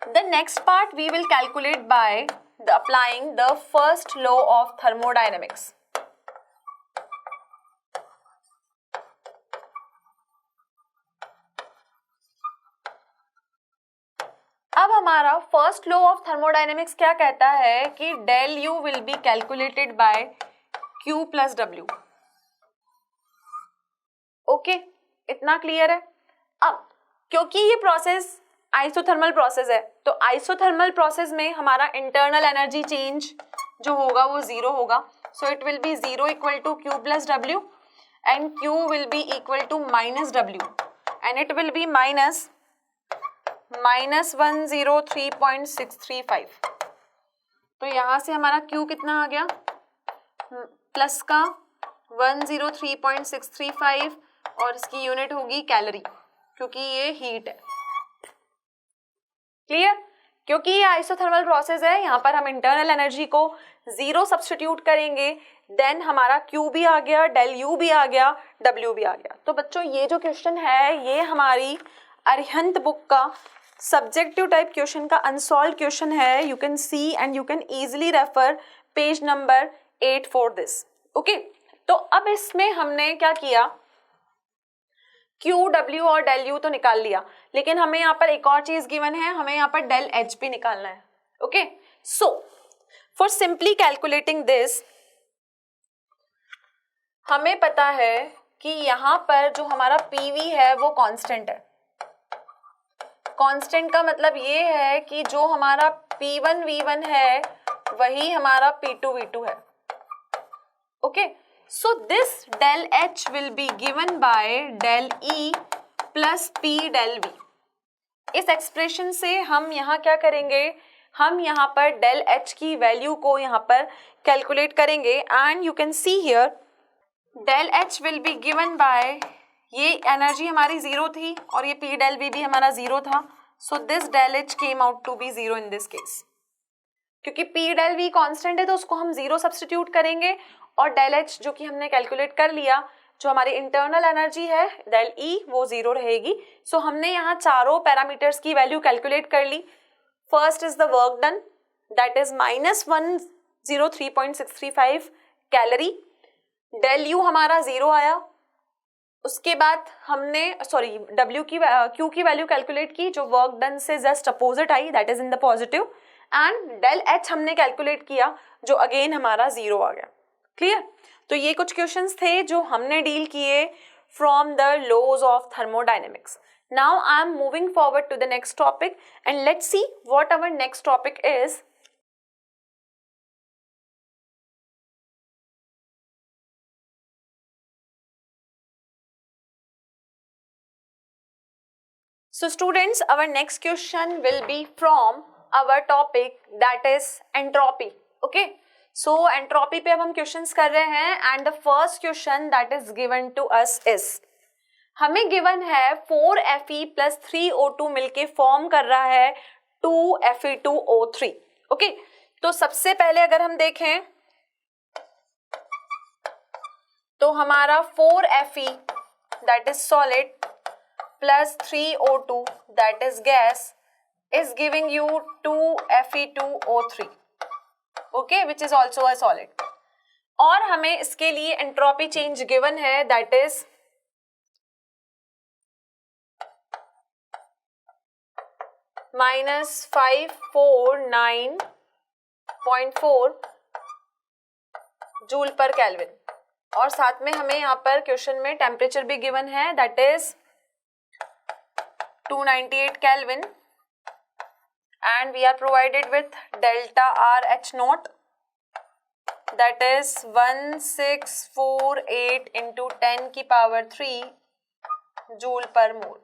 the next part we will calculate by applying the first law of thermodynamics. अब हमारा फर्स्ट लॉ ऑफ थर्मोडायनेमिक्स क्या कहता है कि del U will be calculated by Q plus W. Okay, इतना क्लियर है. अब क्योंकि ये प्रोसेस आइसोथर्मल प्रोसेस है तो आइसोथर्मल प्रोसेस में हमारा इंटरनल एनर्जी चेंज जो होगा वो 0 होगा. So it will be 0 equal to Q plus W and Q will be equal to -W and it will be -103.635. तो यहाँ से हमारा Q कितना आ गया? प्लस का 103.635 और इसकी यूनिट होगी कैलोरी क्योंकि ये हीट है. क्लियर? क्योंकि ये आइसोथर्मल प्रोसेस है यहाँ पर हम इंटरनल एनर्जी को 0 सब्स्टिट्यूट करेंगे. देन हमारा Q भी आ गया, del U भी आ गया, W भी आ गया. तो बच्चों ये जो क्वेश्चन है ये हमारी अरिहंत बुक का सब्जेक्टिव टाइप क्वेश्चन का अनसॉल्व क्वेश्चन है. You can see and you can easily refer page number 8 for this. Okay, तो अब इसमें हमने क्या किया? Q, W और del U तो निकाल लिया, लेकिन हमें यहाँ पर एक और चीज गिवन है, हमें यहाँ पर del H भी निकालना है. Okay, so for simply calculating this हमें पता है कि यहाँ पर जो हमारा PV है वो कांस्टेंट है. कांस्टेंट का मतलब ये है कि जो हमारा P1 V1 है वही हमारा P2 V2 है. Okay, so this del H will be given by del E plus P del V. इस एक्सप्रेशन से हम यहाँ क्या करेंगे? हम यहाँ पर del H की वैल्यू को यहाँ पर कैलकुलेट करेंगे and you can see here del H will be given by, ये एनर्जी हमारी 0 थी और ये P del V भी हमारा 0 था. So this del H came out to be 0 in this case. क्योंकि पी डेल वी कांस्टेंट है तो उसको हम 0 सब्स्टिट्यूट करेंगे, और डेल एच जो कि हमने कैलकुलेट कर लिया, जो हमारी इंटरनल एनर्जी है डेल ई वो 0 रहेगी। सो हमने यहाँ चारों पैरामीटर्स की वैल्यू कैलकुलेट कर ली। First is the work done, that is -103.635 calorie. Del U हमारा 0 आया। उसके बाद हमने W की Q की वैल्यू कैलकुलेट की जो वर्क डन से जस्ट अपोजिट आई, that is in the positive, and del H हमने कैलकुलेट किया जो अगेन हमारा 0 आ गया। क्लियर? तो ये कुछ क्वेश्चंस थे जो हमने डील किए from the laws of thermodynamics. Now I am moving forward to the next topic and let's see what our next topic is. So students, our next question will be from our topic that is entropy. Okay, so entropy पे अब हम questions कर रहे हैं and the first question that is given to us is, हमें given है 4Fe plus 3O2 मिलके form कर रहा है 2Fe2O3. Okay, तो सबसे पहले अगर हम देखें तो हमारा 4Fe that is solid plus 3O2 that is gas is giving you 2Fe2O3, okay, which is also a solid. और हमें इसके लिए एंट्रोपी चेंज गिवन है that is -549.4 joule per kelvin, और साथ में हमें यहाँ पर क्वेश्चन में टेम्परेचर भी गिवन है that is 298 Kelvin, and we are provided with delta R H naught that is 1648 into 10 की पावर 3 जूल पर मोल।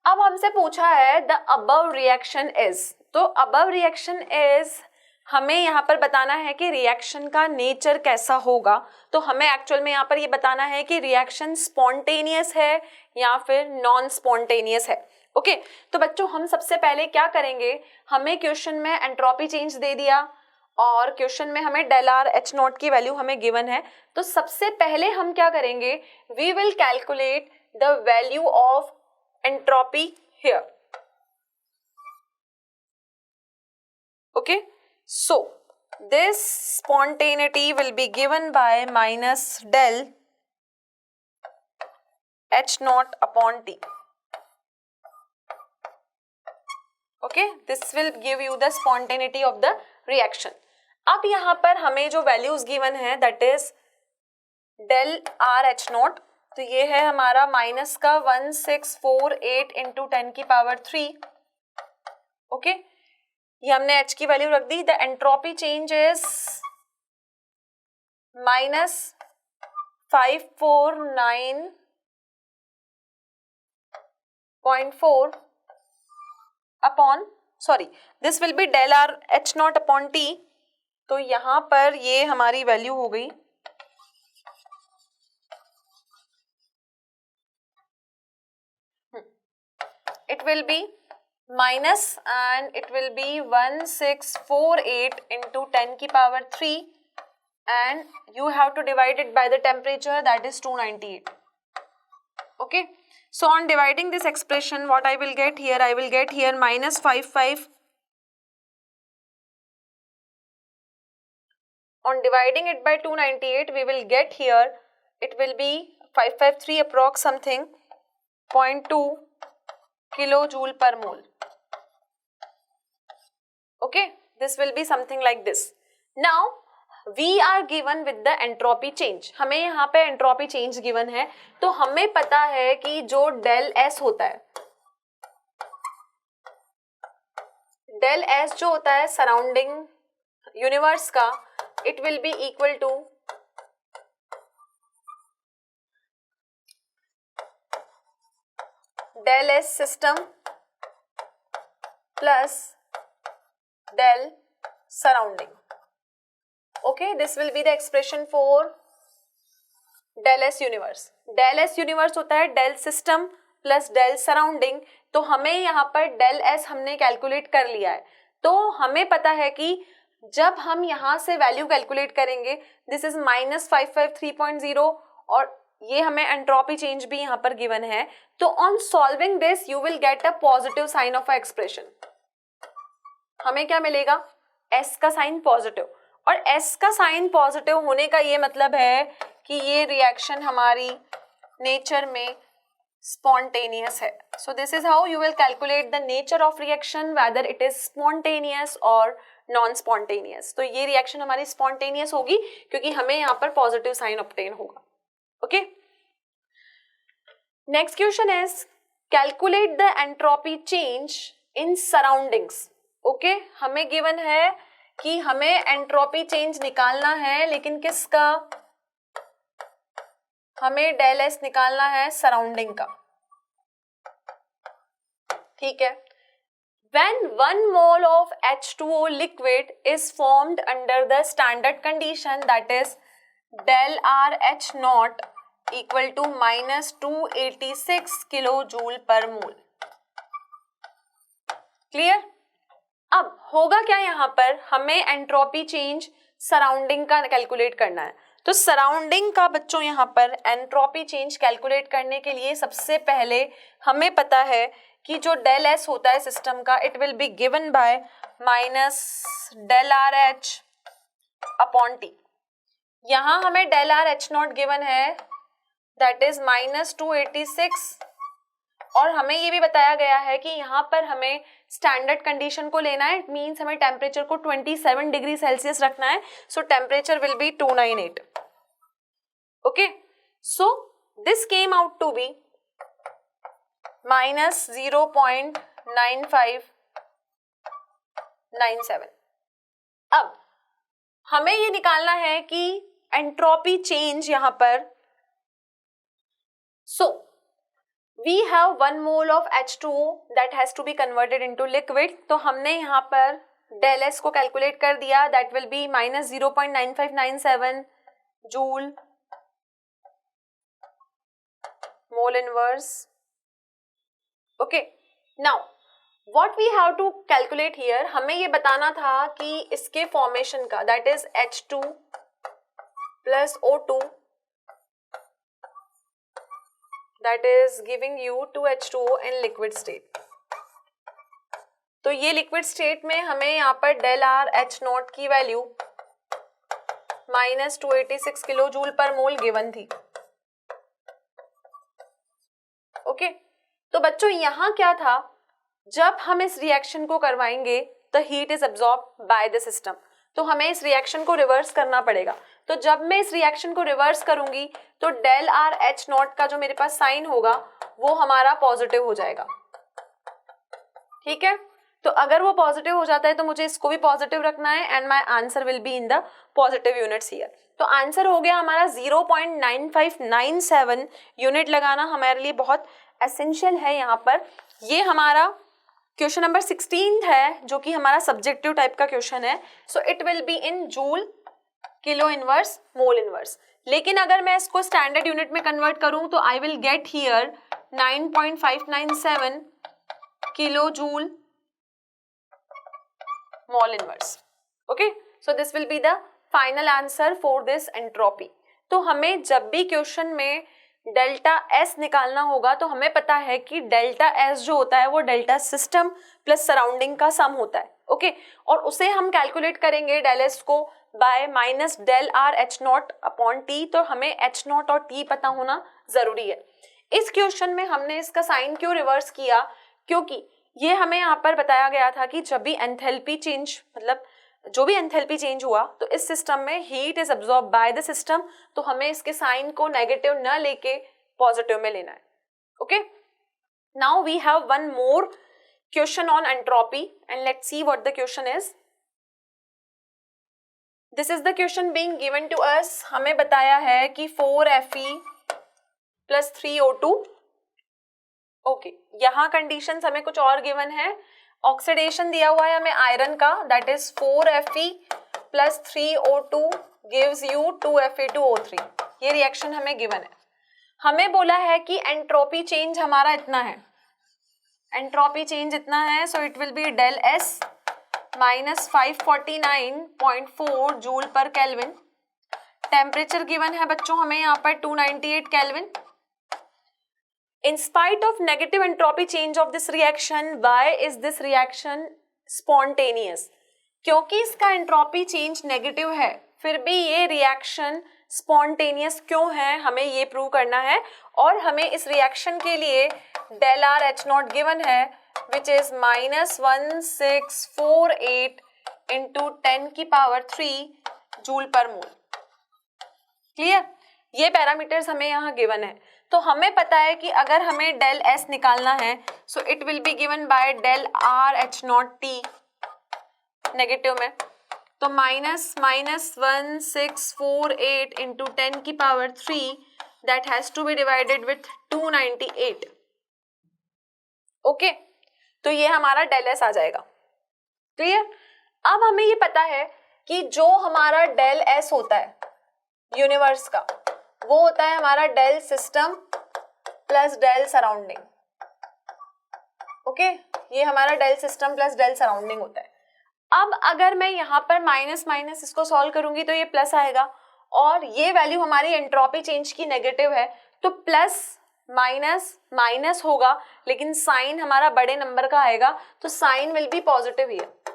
अब हमसे पूछा है द अबव रिएक्शन इज, तो अबव रिएक्शन इज हमें यहाँ पर बताना है कि रिएक्शन का नेचर कैसा होगा। तो हमें एक्चुअल में यहाँ पर ये बताना है कि रिएक्शन स्पॉन्टेनियस है या फिर नॉन स्पॉन्टेनियस है। ओके, तो बच्चों हम सबसे पहले क्या करेंगे, हमें क्वेश्चन में एंट्रोपी चेंज दे दिया और क्वेश्चन में हमें डेल आर एच नॉट की वैल्यू हमें गिवन है। तो सबसे पहले हम क्या करेंगे, we will calculate the value of entropy here. Okay, so this spontaneity will be given by minus del H naught upon T. Okay, this will give you the spontaneity of the reaction. अब यहाँ पर हमें जो values given है that is del R H naught, तो ये है हमारा माइनस का 1648 into 10 की पावर 3. ओके, ये हमने H की वैल्यू रख दी. The entropy change is -549.4 upon this will be del R H naught upon T. तो यहाँ पर ये हमारी वैल्यू हो गई it will be minus and it will be 1648 into 10 की power 3 and you have to divide it by the temperature that is 298. Okay, so on dividing this expression what I will get here, I will get here minus 55. On dividing it by 298 we will get here it will be 553 approx something 0.2 kilojoule per mole. Okay, this will be something like this. Now we are given with the entropy change. हमें यहाँ पे entropy change given है, तो हमें पता है कि जो del S होता है, del S जो होता है सराउंडिंग यूनिवर्स का, it will be equal to del S system plus del surrounding. Okay, this will be the expression for del S universe. del S universe होता है del system plus del surrounding. तो हमें यहाँ पर del S हमने calculate कर लिया है. तो हमें पता है कि जब हम यहाँ से वैल्यू कैलकुलेट करेंगे, दिस इज -553.0 और ये हमें एंट्रोपी चेंज भी यहाँ पर गिवन है, तो on solving this you will get a positive sign of a expression. हमें क्या मिलेगा? S का साइन पॉजिटिव, और S का साइन पॉजिटिव होने का ये मतलब है कि ये रिएक्शन हमारी नेचर में spontaneous है. So this is how you will calculate the nature of reaction, whether it is spontaneous or non-spontaneous. तो ये reaction हमारी spontaneous होगी क्योंकि हमें यहाँ पर positive sign obtain होगा. Okay? Next question is calculate the entropy change in surroundings. Okay? हमें given है कि हमें entropy change निकालना है, लेकिन किसका? हमें डेल एस निकालना है सराउंडिंग का. ठीक है. When 1 mole of H2O liquid is formed under the standard condition, that is del R H naught equal to -286 kilojoule per mole. Clear? अब होगा क्या यहाँ पर? हमें एंट्रोपी चेंज सराउंडिंग का कैलकुलेट करना है. तो सराउंडिंग का बच्चों यहाँ पर एंट्रोपी चेंज कैलकुलेट करने के लिए सबसे पहले हमें पता है कि जो डेल एस होता है सिस्टम का, it will be given by minus del R H upon T. यहाँ हमें del R H naught given है, दैट इज -286, और हमें ये भी बताया गया है कि यहाँ पर हमें स्टैंडर्ड कंडीशन को लेना है. इट मीन्स हमें टेम्परेचर को 27 डिग्री सेल्सियस रखना है. So temperature will B 298. Okay, so this came out to be -0.9597. अब हमें ये निकालना है कि एंट्रोपी चेंज यहाँ पर. सो we have 1 mole of H2O that has to be converted into liquid. तो हमने यहाँ पर del S को कैलकुलेट कर दिया. that will be -0.9597 joule mole inverse. Okay, now what we have to calculate here, हमें ये बताना था कि इसके फॉर्मेशन का, that is H2 plus O2, that is giving you 2H2O in liquid state. तो ये liquid state में हमें यहाँ पर del R H नॉट की वैल्यू -286 किलो जूल पर मोल गिवन थी. ओके, तो बच्चों यहाँ क्या था? जब हम इस रिएक्शन को करवाएंगे the heat is absorbed by the system. तो हमें इस रिएक्शन को रिवर्स करना पड़ेगा. तो जब मैं इस रिएक्शन को रिवर्स करूंगी तो डेल आर एच नॉट का जो मेरे पास साइन होगा वो हमारा पॉजिटिव हो जाएगा. ठीक है, तो अगर वो पॉजिटिव हो जाता है तो मुझे इसको भी पॉजिटिव रखना है, and my answer will be in the positive units here. तो आंसर हो गया हमारा 0.9597 यूनिट. लगाना हमारे लिए बहुत एसेंशियल है यहाँ पर. ये हमारा क्वेश्चन नंबर 16 है, जो कि हमारा सब्जेक्टिव टाइप का क्वेश्चन है. So it will be in joule, kilo inverse, mole inverse. लेकिन अगर मैं इसको स्टैंडर्ड यूनिट में कन्वर्ट करूं तो आई will get here 9.597 kilo joule mole inverse. Okay, so this will be the final answer for this entropy. तो हमें जब भी क्वेश्चन में डेल्टा एस निकालना होगा तो हमें पता है कि डेल्टा एस जो होता है वो डेल्टा सिस्टम प्लस सराउंडिंग का सम होता है. ओके, और उसे हम कैलकुलेट करेंगे डेल एस को by minus del R H naught upon T. तो हमें एच नॉट और टी पता होना जरूरी है. इस क्वेश्चन में हमने इसका साइन क्यों रिवर्स किया? क्योंकि ये हमें यहाँ पर बताया गया था कि जब भी एंथैल्पी चेंज, मतलब जो भी एंथैल्पी चेंज हुआ तो इस सिस्टम में heat is absorb by the system. तो हमें इसके साइन को नेगेटिव न लेके पॉजिटिव में लेना है. Okay, now we have one more question on entropy and let's see what the question is. This is the question being given to us. हमें बताया है कि 4Fe प्लस 3O2. ओके, यहाँ कंडीशंस हमें कुछ और गिवन है. ऑक्सीडेशन दिया हुआ है हमें आयरन का, that is 4Fe plus 3O2 gives you 2Fe2O3. ये रिएक्शन हमें गिवन है. हमें बोला है कि एंट्रोपी चेंज हमारा इतना है, एंट्रोपी चेंज इतना है. So it will be del S minus 549.4 joule per kelvin. Temperature given है बच्चों हमें यहाँ पर 298 kelvin. In spite of negative entropy change of this reaction, why is this reaction spontaneous? क्योंकि इसका एंट्रोपी चेंज नेगेटिव है, फिर भी ये रिएक्शन स्पॉन्टेनियस क्यों है, हमें ये प्रूव करना है। और हमें इस रिएक्शन के लिए del R H naught given है विच इज -1648 इंटू 10 की power 3 joule per mole. Clear? ये पैरामीटर्स हमें यहाँ गिवन है। तो हमें पता है कि अगर हमें डेल एस निकालना है so it will be given by del R H naught T negative में, तो -1648 इंटू 10 की power 3 that has to be divided with 298। Okay, तो ये हमारा डेल एस आ जाएगा। क्लियर? अब हमें ये पता है कि जो हमारा डेल एस होता है यूनिवर्स का, वो होता है हमारा del system plus del surrounding. Okay, ये हमारा del system plus del surrounding होता है। अब अगर मैं यहाँ पर माइनस माइनस इसको सॉल्व करूंगी तो ये प्लस आएगा, और ये वैल्यू हमारी एंट्रोपी चेंज की नेगेटिव है, तो प्लस माइनस माइनस होगा लेकिन साइन हमारा बड़े नंबर का आएगा, तो sign will be positive here.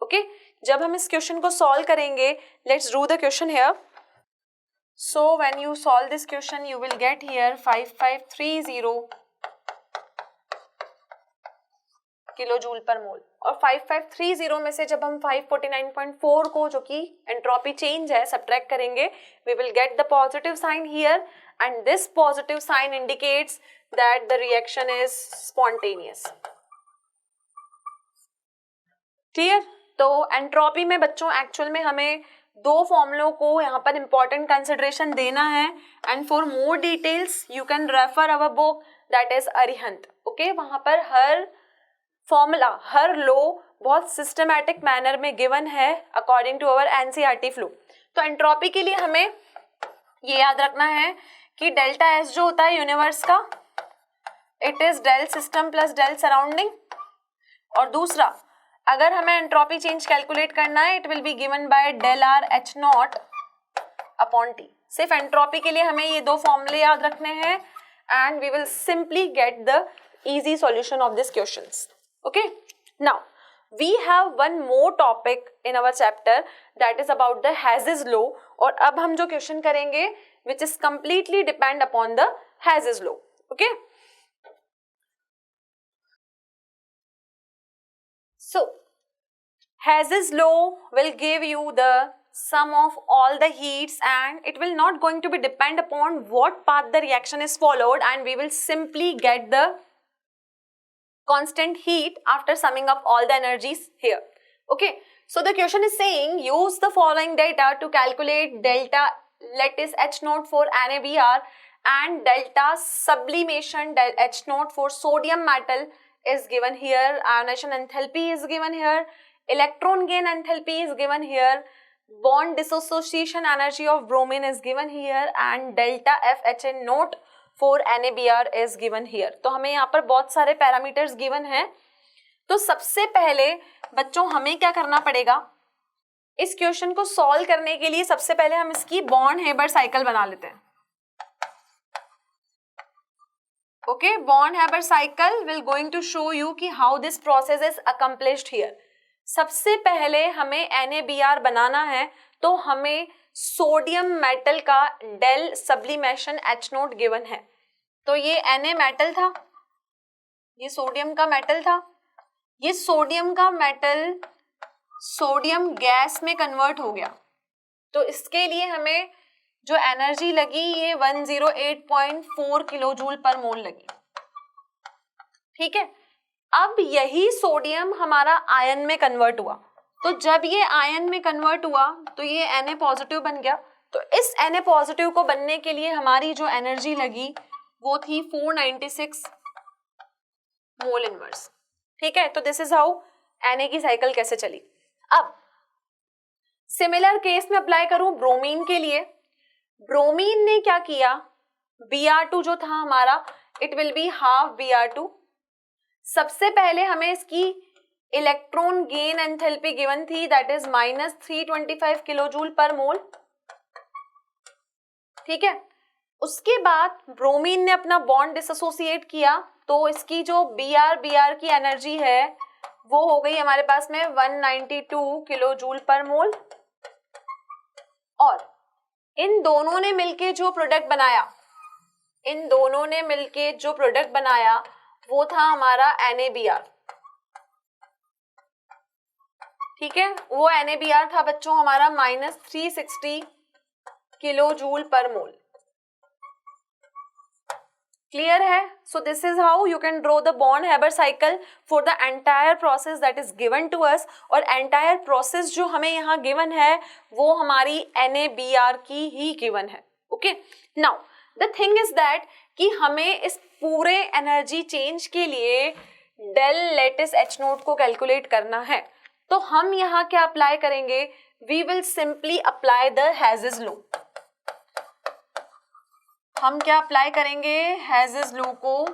Okay, जब हम इस क्वेश्चन को सॉल्व करेंगे, let's do the question here. So when you solve this question, you will get here 5530 kilojoule पर मोल, और 5530 में से जब हम 549.4 को, जो कि एंट्रोपी चेंज है, सब्ट्रैक्ट करेंगे, we will get the positive sign here, and this positive sign indicates that the reaction is spontaneous. Clear? तो एंट्रोपी में बच्चों एक्चुअल में हमें दो फॉर्मूलों को यहाँ पर इंपॉर्टेंट कंसिडरेशन देना है, and for more details you can refer our book that is Arihant. Okay, वहाँ पर हर फॉर्मूला, हर लो बहुत सिस्टमैटिक मैनर में गिवन है according to our NCERT flow. तो एंट्रोपी के लिए हमें ये याद रखना है कि डेल्टा एस जो होता है यूनिवर्स का, it is del system plus del surrounding, और दूसरा अगर हमें एंट्रोपी चेंज कैलकुलेट करना है, it will be given by del R H naught upon T. सिर्फ एंट्रोपी के लिए हमें ये दो फॉर्मूले याद रखने हैं, and we will simply get the easy solution of this questions. Okay, now we have one more topic in our chapter that is about the Hess's law, और अब हम जो क्वेश्चन करेंगे which is completely depend upon the Hess's law. Okay, so Haze's law will give you the sum of all the heats, and it will not going to be depend upon what path the reaction is followed, and we will simply get the constant heat after summing up all the energies here. Okay, so the question is saying use the following data to calculate delta lattice H naught for NaBr and delta sublimation del H naught for sodium metal is given here, ionization enthalpy is given here, electron gain enthalpy is given here, bond dissociation energy of bromine is given here, and delta FHN naught for NaBr is given here. तो हमें यहाँ पर बहुत सारे parameters given हैं। तो सबसे पहले बच्चों हमें क्या करना पड़ेगा, इस क्वेश्चन को सॉल्व करने के लिए सबसे पहले हम इसकी बॉन्ड हेबर साइकिल बना लेते हैं। Okay, bond Haber cycle will going to show you कि how this process is accomplished here. सबसे पहले हमें NaBr बनाना है, तो हमें सोडियम मेटल का del sublimation H naught given है। तो ये Na मेटल था, ये सोडियम का मेटल था, ये सोडियम का मेटल सोडियम गैस में कन्वर्ट हो गया, तो इसके लिए हमें जो एनर्जी लगी ये 108.4 किलोजूल पर मोल लगी। ठीक है, अब यही सोडियम हमारा आयन में कन्वर्ट हुआ, तो जब ये आयन में कन्वर्ट हुआ तो ये Na पॉजिटिव बन गया। तो इस Na पॉजिटिव को बनने के लिए हमारी जो एनर्जी लगी वो थी 496 मोल इनवर्स। ठीक है, तो दिस इज हाउ Na की साइकिल कैसे चली। अब सिमिलर केस में अप्लाई करूं ब्रोमीन के लिए। ब्रोमीन ने क्या किया, Br2 जो था हमारा, it will be half Br2। सबसे पहले हमें इसकी इलेक्ट्रॉन गेन एंथैल्पी गिवन थी, that is -325 kilo joule per mole. ठीक है, उसके बाद ब्रोमीन ने अपना बॉन्ड डिसोसिएट किया, तो इसकी जो Br की एनर्जी है वो हो गई हमारे पास में 192 किलो जूल पर मोल। और इन दोनों ने मिलके जो प्रोडक्ट बनाया वो था हमारा NaBr। ठीक है, वो NaBr था बच्चों हमारा -360 kilo joule per mole. Clear है? So this is how you can draw the बॉन्ड Haber cycle for the entire process that is given to us. और एंटायर प्रोसेस जो हमें यहाँ गिवन है वो हमारी NaBr की ही गिवन है। Okay, now the thing is that कि हमें इस पूरे एनर्जी चेंज के लिए डेल लेटिस H नोट को कैलकुलेट करना है। तो हम यहाँ क्या अप्लाई करेंगे? We will simply apply the Hess's law. हम क्या अप्लाई करेंगे? हेजेस लॉ को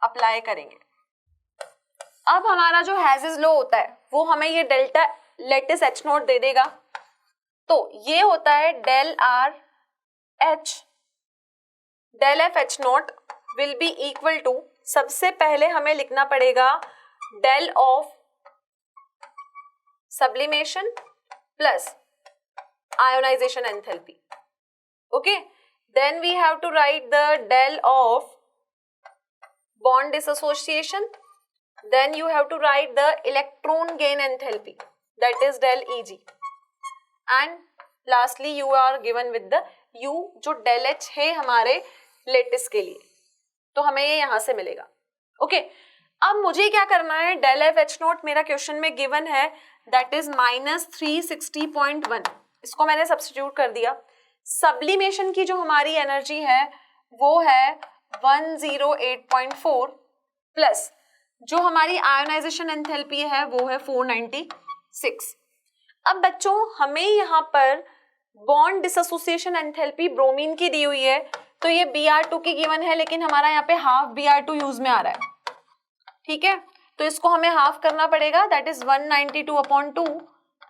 अप्लाई करेंगे। अब हमारा जो हेजेस लॉ होता है वो हमें ये डेल्टा लेटिस H नोट दे देगा। तो ये होता है del R H, del F H naught will be equal to, सबसे पहले हमें लिखना पड़ेगा del of sublimation plus ionisation enthalpy. Okay, then we have to write the del of bond dissociation, then you have to write the electron gain enthalpy, that is del Eg, and lastly you are given with the U जो del H है हमारे lettuce के लिए, तो हमें ये यहाँ से मिलेगा। ओके, अब मुझे क्या करना है? del F H नोट मेरा क्वेश्चन में गिवन है, that is -360.1, इसको मैंने सब्स्टिट्यूट कर दिया। सब्लिमेशन की जो हमारी एनर्जी है वो है 108.4 प्लस जो हमारी आयोनाइजेशन एंथैल्पी है वो है 496। अब बच्चों हमें यहाँ पर बॉन्ड डिसोसिएशन एंथैल्पी ब्रोमीन की दी हुई है, तो ये Br2 की गिवन है, लेकिन हमारा यहाँ पे हाफ Br2 यूज में आ रहा है। ठीक है, तो इसको हमें हाफ करना पड़ेगा, that is 192/2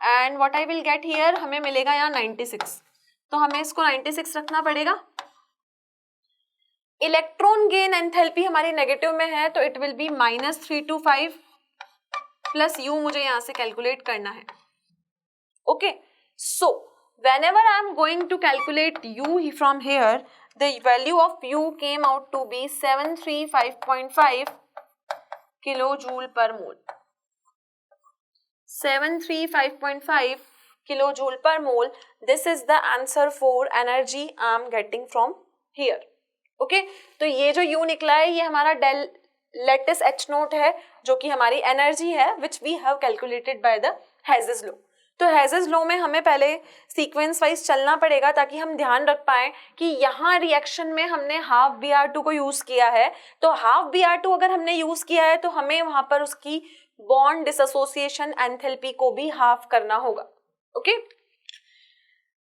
and what I will get here, हमें मिलेगा यहाँ 96, तो हमें इसको 96 रखना पड़ेगा। इलेक्ट्रॉन गेन एंथैल्पी हमारी नेगेटिव में है, तो इट विल बी -325 प्लस U मुझे यहाँ से कैलकुलेट करना है। Okay, so whenever I am going to calculate U from here, the value of U came out to be 735.5 kilojoule per mole. 735.5 kilojoule per mole. This is the answer for energy I am getting from here. Okay, तो ये जो U निकला है ये हमारा del lattice H note है जो कि हमारी एनर्जी है which we have calculated by the Hazes law. तो हेजेस लॉ में हमें पहले सीक्वेंस वाइज चलना पड़ेगा ताकि हम ध्यान रख पाएं कि यहाँ रिएक्शन में हमने हाफ Br2 को यूज किया है, तो हाफ Br2 अगर हमने यूज किया है तो हमें वहां पर उसकी बॉन्ड डिसोसिएशन एंथैल्पी को भी हाफ करना होगा। Okay,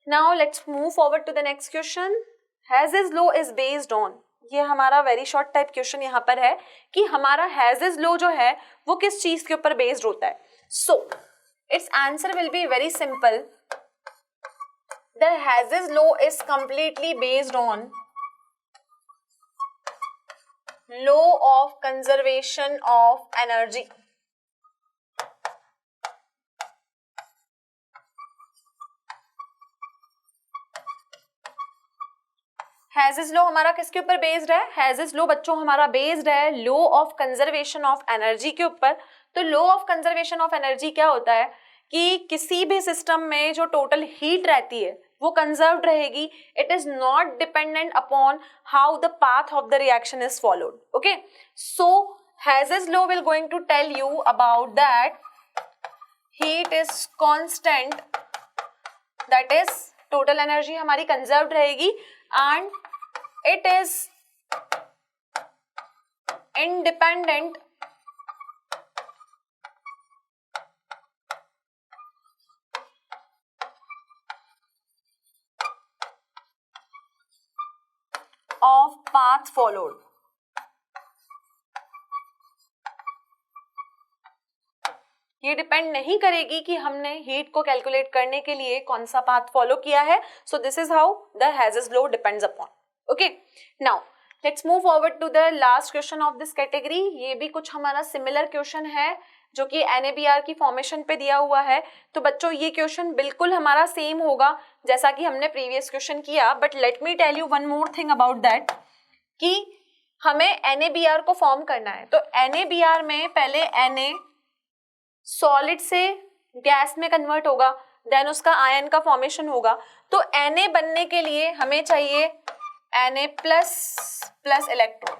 now let's move forward to the next question. Hess's law is based on, ये हमारा वेरी शॉर्ट टाइप क्वेश्चन यहाँ पर है कि हमारा हेजेस लॉ जो है वो किस चीज के ऊपर बेस्ड होता है। सो its answer will be very simple. The Hazes law is completely based on law of conservation of energy. Hazes law हमारा किसके ऊपर बेस्ड है? Hazes law बच्चों हमारा बेस्ड है law of conservation of energy के ऊपर। तो law of conservation of energy क्या होता है कि किसी भी सिस्टम में जो टोटल हीट रहती है वो कंजर्व्ड रहेगी, it is not dependent upon how the path of the reaction is followed. Okay, so Hess's law will going to tell you about that heat is constant, that is total energy हमारी conserved रहेगी and it is independent of path followed. ये depend नहीं करेगी कि हमने heat को calculate करने के लिए कौन सा पाथ फॉलो किया है. So this is how the Hess's law depends upon. Okay, now let's move forward to the last question of this category. ये भी कुछ हमारा सिमिलर क्वेश्चन है जो कि NABR की फॉर्मेशन पे दिया हुआ है. तो बच्चों ये क्वेश्चन बिल्कुल हमारा सेम होगा जैसा कि हमने प्रीवियस क्वेश्चन किया, but let me tell you one more thing about that कि हमें NABR को फॉर्म करना है. तो NABR में पहले Na सॉलिड से गैस में कन्वर्ट होगा, देन उसका आयन का फॉर्मेशन होगा. तो Na बनने के लिए हमें चाहिए Na प्लस इलेक्ट्रॉन,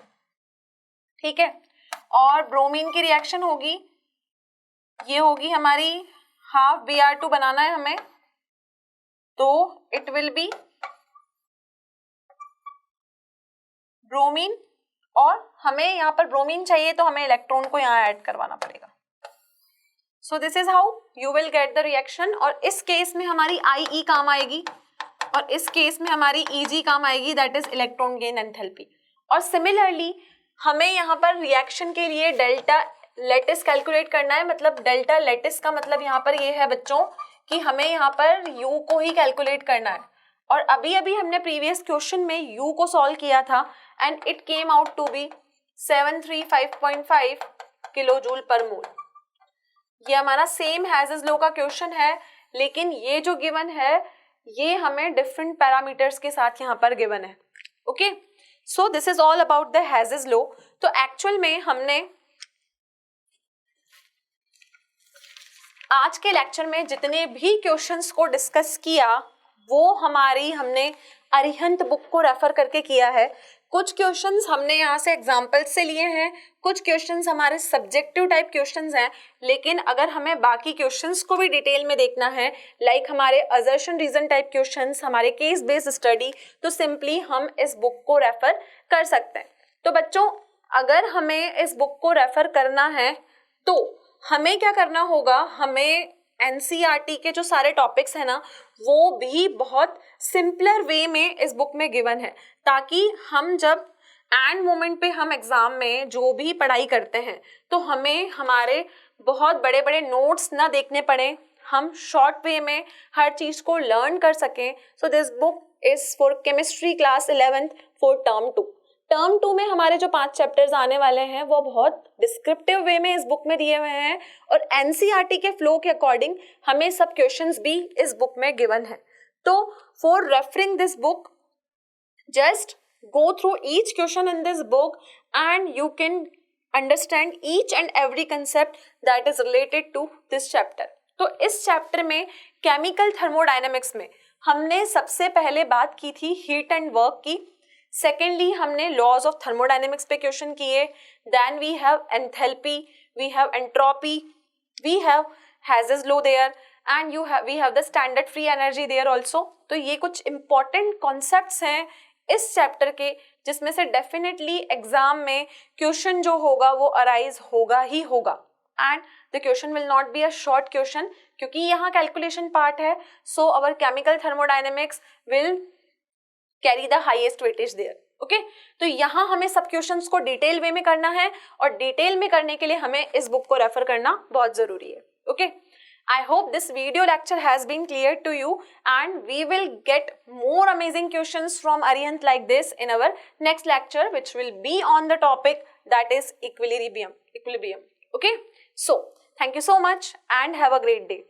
ठीक है. और ब्रोमीन की रिएक्शन होगी, ये होगी हमारी हाफ Br2 बनाना है हमें, तो इट विल बी ब्रोमीन. और हमें यहाँ पर ब्रोमीन चाहिए तो हमें इलेक्ट्रॉन को यहाँ ऐड करवाना पड़ेगा. सो this is how you will get the reaction. और इस केस में हमारी IE काम आएगी और इस केस में हमारी Eg काम आएगी, that is electron gain enthalpy. और सिमिलरली हमें यहाँ पर रिएक्शन के लिए डेल्टा लैटिस कैलकुलेट करना है. मतलब डेल्टा लैटिस का मतलब यहाँ पर ये है बच्चों कि हमें यहाँ पर U को ही कैलकुलेट करना है. और अभी अभी हमने प्रीवियस क्वेश्चन में U को सॉल्व किया था and it came out to be 735.5 kilo joule per mole. ये हमारा सेम हेजेस लॉ का क्वेश्चन है, लेकिन ये जो गिवन है ये हमें डिफरेंट पैरामीटर्स के साथ यहाँ पर गिवन है. Okay, so this is all about the Hess's law. तो एक्चुअल में हमने आज के लेक्चर में जितने भी क्वेश्चंस को डिस्कस किया वो हमने अरिहंत बुक को रेफर करके किया है. कुछ क्वेश्चंस हमने यहाँ से एग्जाम्पल्स से लिए हैं, कुछ क्वेश्चंस हमारे सब्जेक्टिव टाइप क्वेश्चंस हैं. लेकिन अगर हमें बाकी क्वेश्चंस को भी डिटेल में देखना है, लाइक हमारे असर्शन रीजन टाइप क्वेश्चंस, हमारे केस बेस्ड स्टडी, तो सिंपली हम इस बुक को रेफर कर सकते हैं. तो बच्चों अगर हमें इस बुक को रेफर करना है तो हमें क्या करना होगा, हमें NCERT के जो सारे टॉपिक्स हैं ना वो भी बहुत सिंपलर वे में इस बुक में गिवन है, ताकि हम जब एंड मोमेंट पे हम एग्जाम में जो भी पढ़ाई करते हैं तो हमें हमारे बहुत बड़े बड़े नोट्स ना देखने पड़े, हम शॉर्ट वे में हर चीज़ को लर्न कर सकें. So this book is for chemistry class 11th for term 2. Term 2 में हमारे जो 5 चैप्टर्स आने वाले हैं वो बहुत डिस्क्रिप्टिव वे में इस बुक में दिए हुए हैं और NCERT के फ्लो के अकॉर्डिंग हमें सब क्वेश्चंस भी इस बुक में गिवन है. तो for referring this book just go through each question in this book and you can understand each and every concept that is related to this chapter. तो इस चैप्टर में केमिकल थर्मोडायनेमिक्स में हमने सबसे पहले बात की थी हीट एंड वर्क की. सेकेंडली हमने लॉज ऑफ थर्मोडायनेमिक्स पे क्वेश्चन किए. Then we have enthalpy, we have entropy, we have Hess's law there and we have the standard free energy there also. तो ये कुछ इंपॉर्टेंट कॉन्सेप्ट्स हैं इस chapter के जिसमें से डेफिनेटली एग्जाम में क्वेश्चन जो होगा वो अराइज होगा ही होगा. And the question will not be a short question क्योंकि यहाँ कैलकुलेशन पार्ट है. So our chemical thermodynamics will carry the highest weightage there. Okay, तो यहाँ हमें सब क्वेश्चंस को डिटेल वे में करना है और डिटेल में करने के लिए हमें इस बुक को रेफर करना बहुत जरूरी है. Okay, I hope this video lecture has been clear to you and we will get more amazing questions from Arihant like this in our next lecture which will be on the topic that is equilibrium. Okay, so thank you so much and have a great day.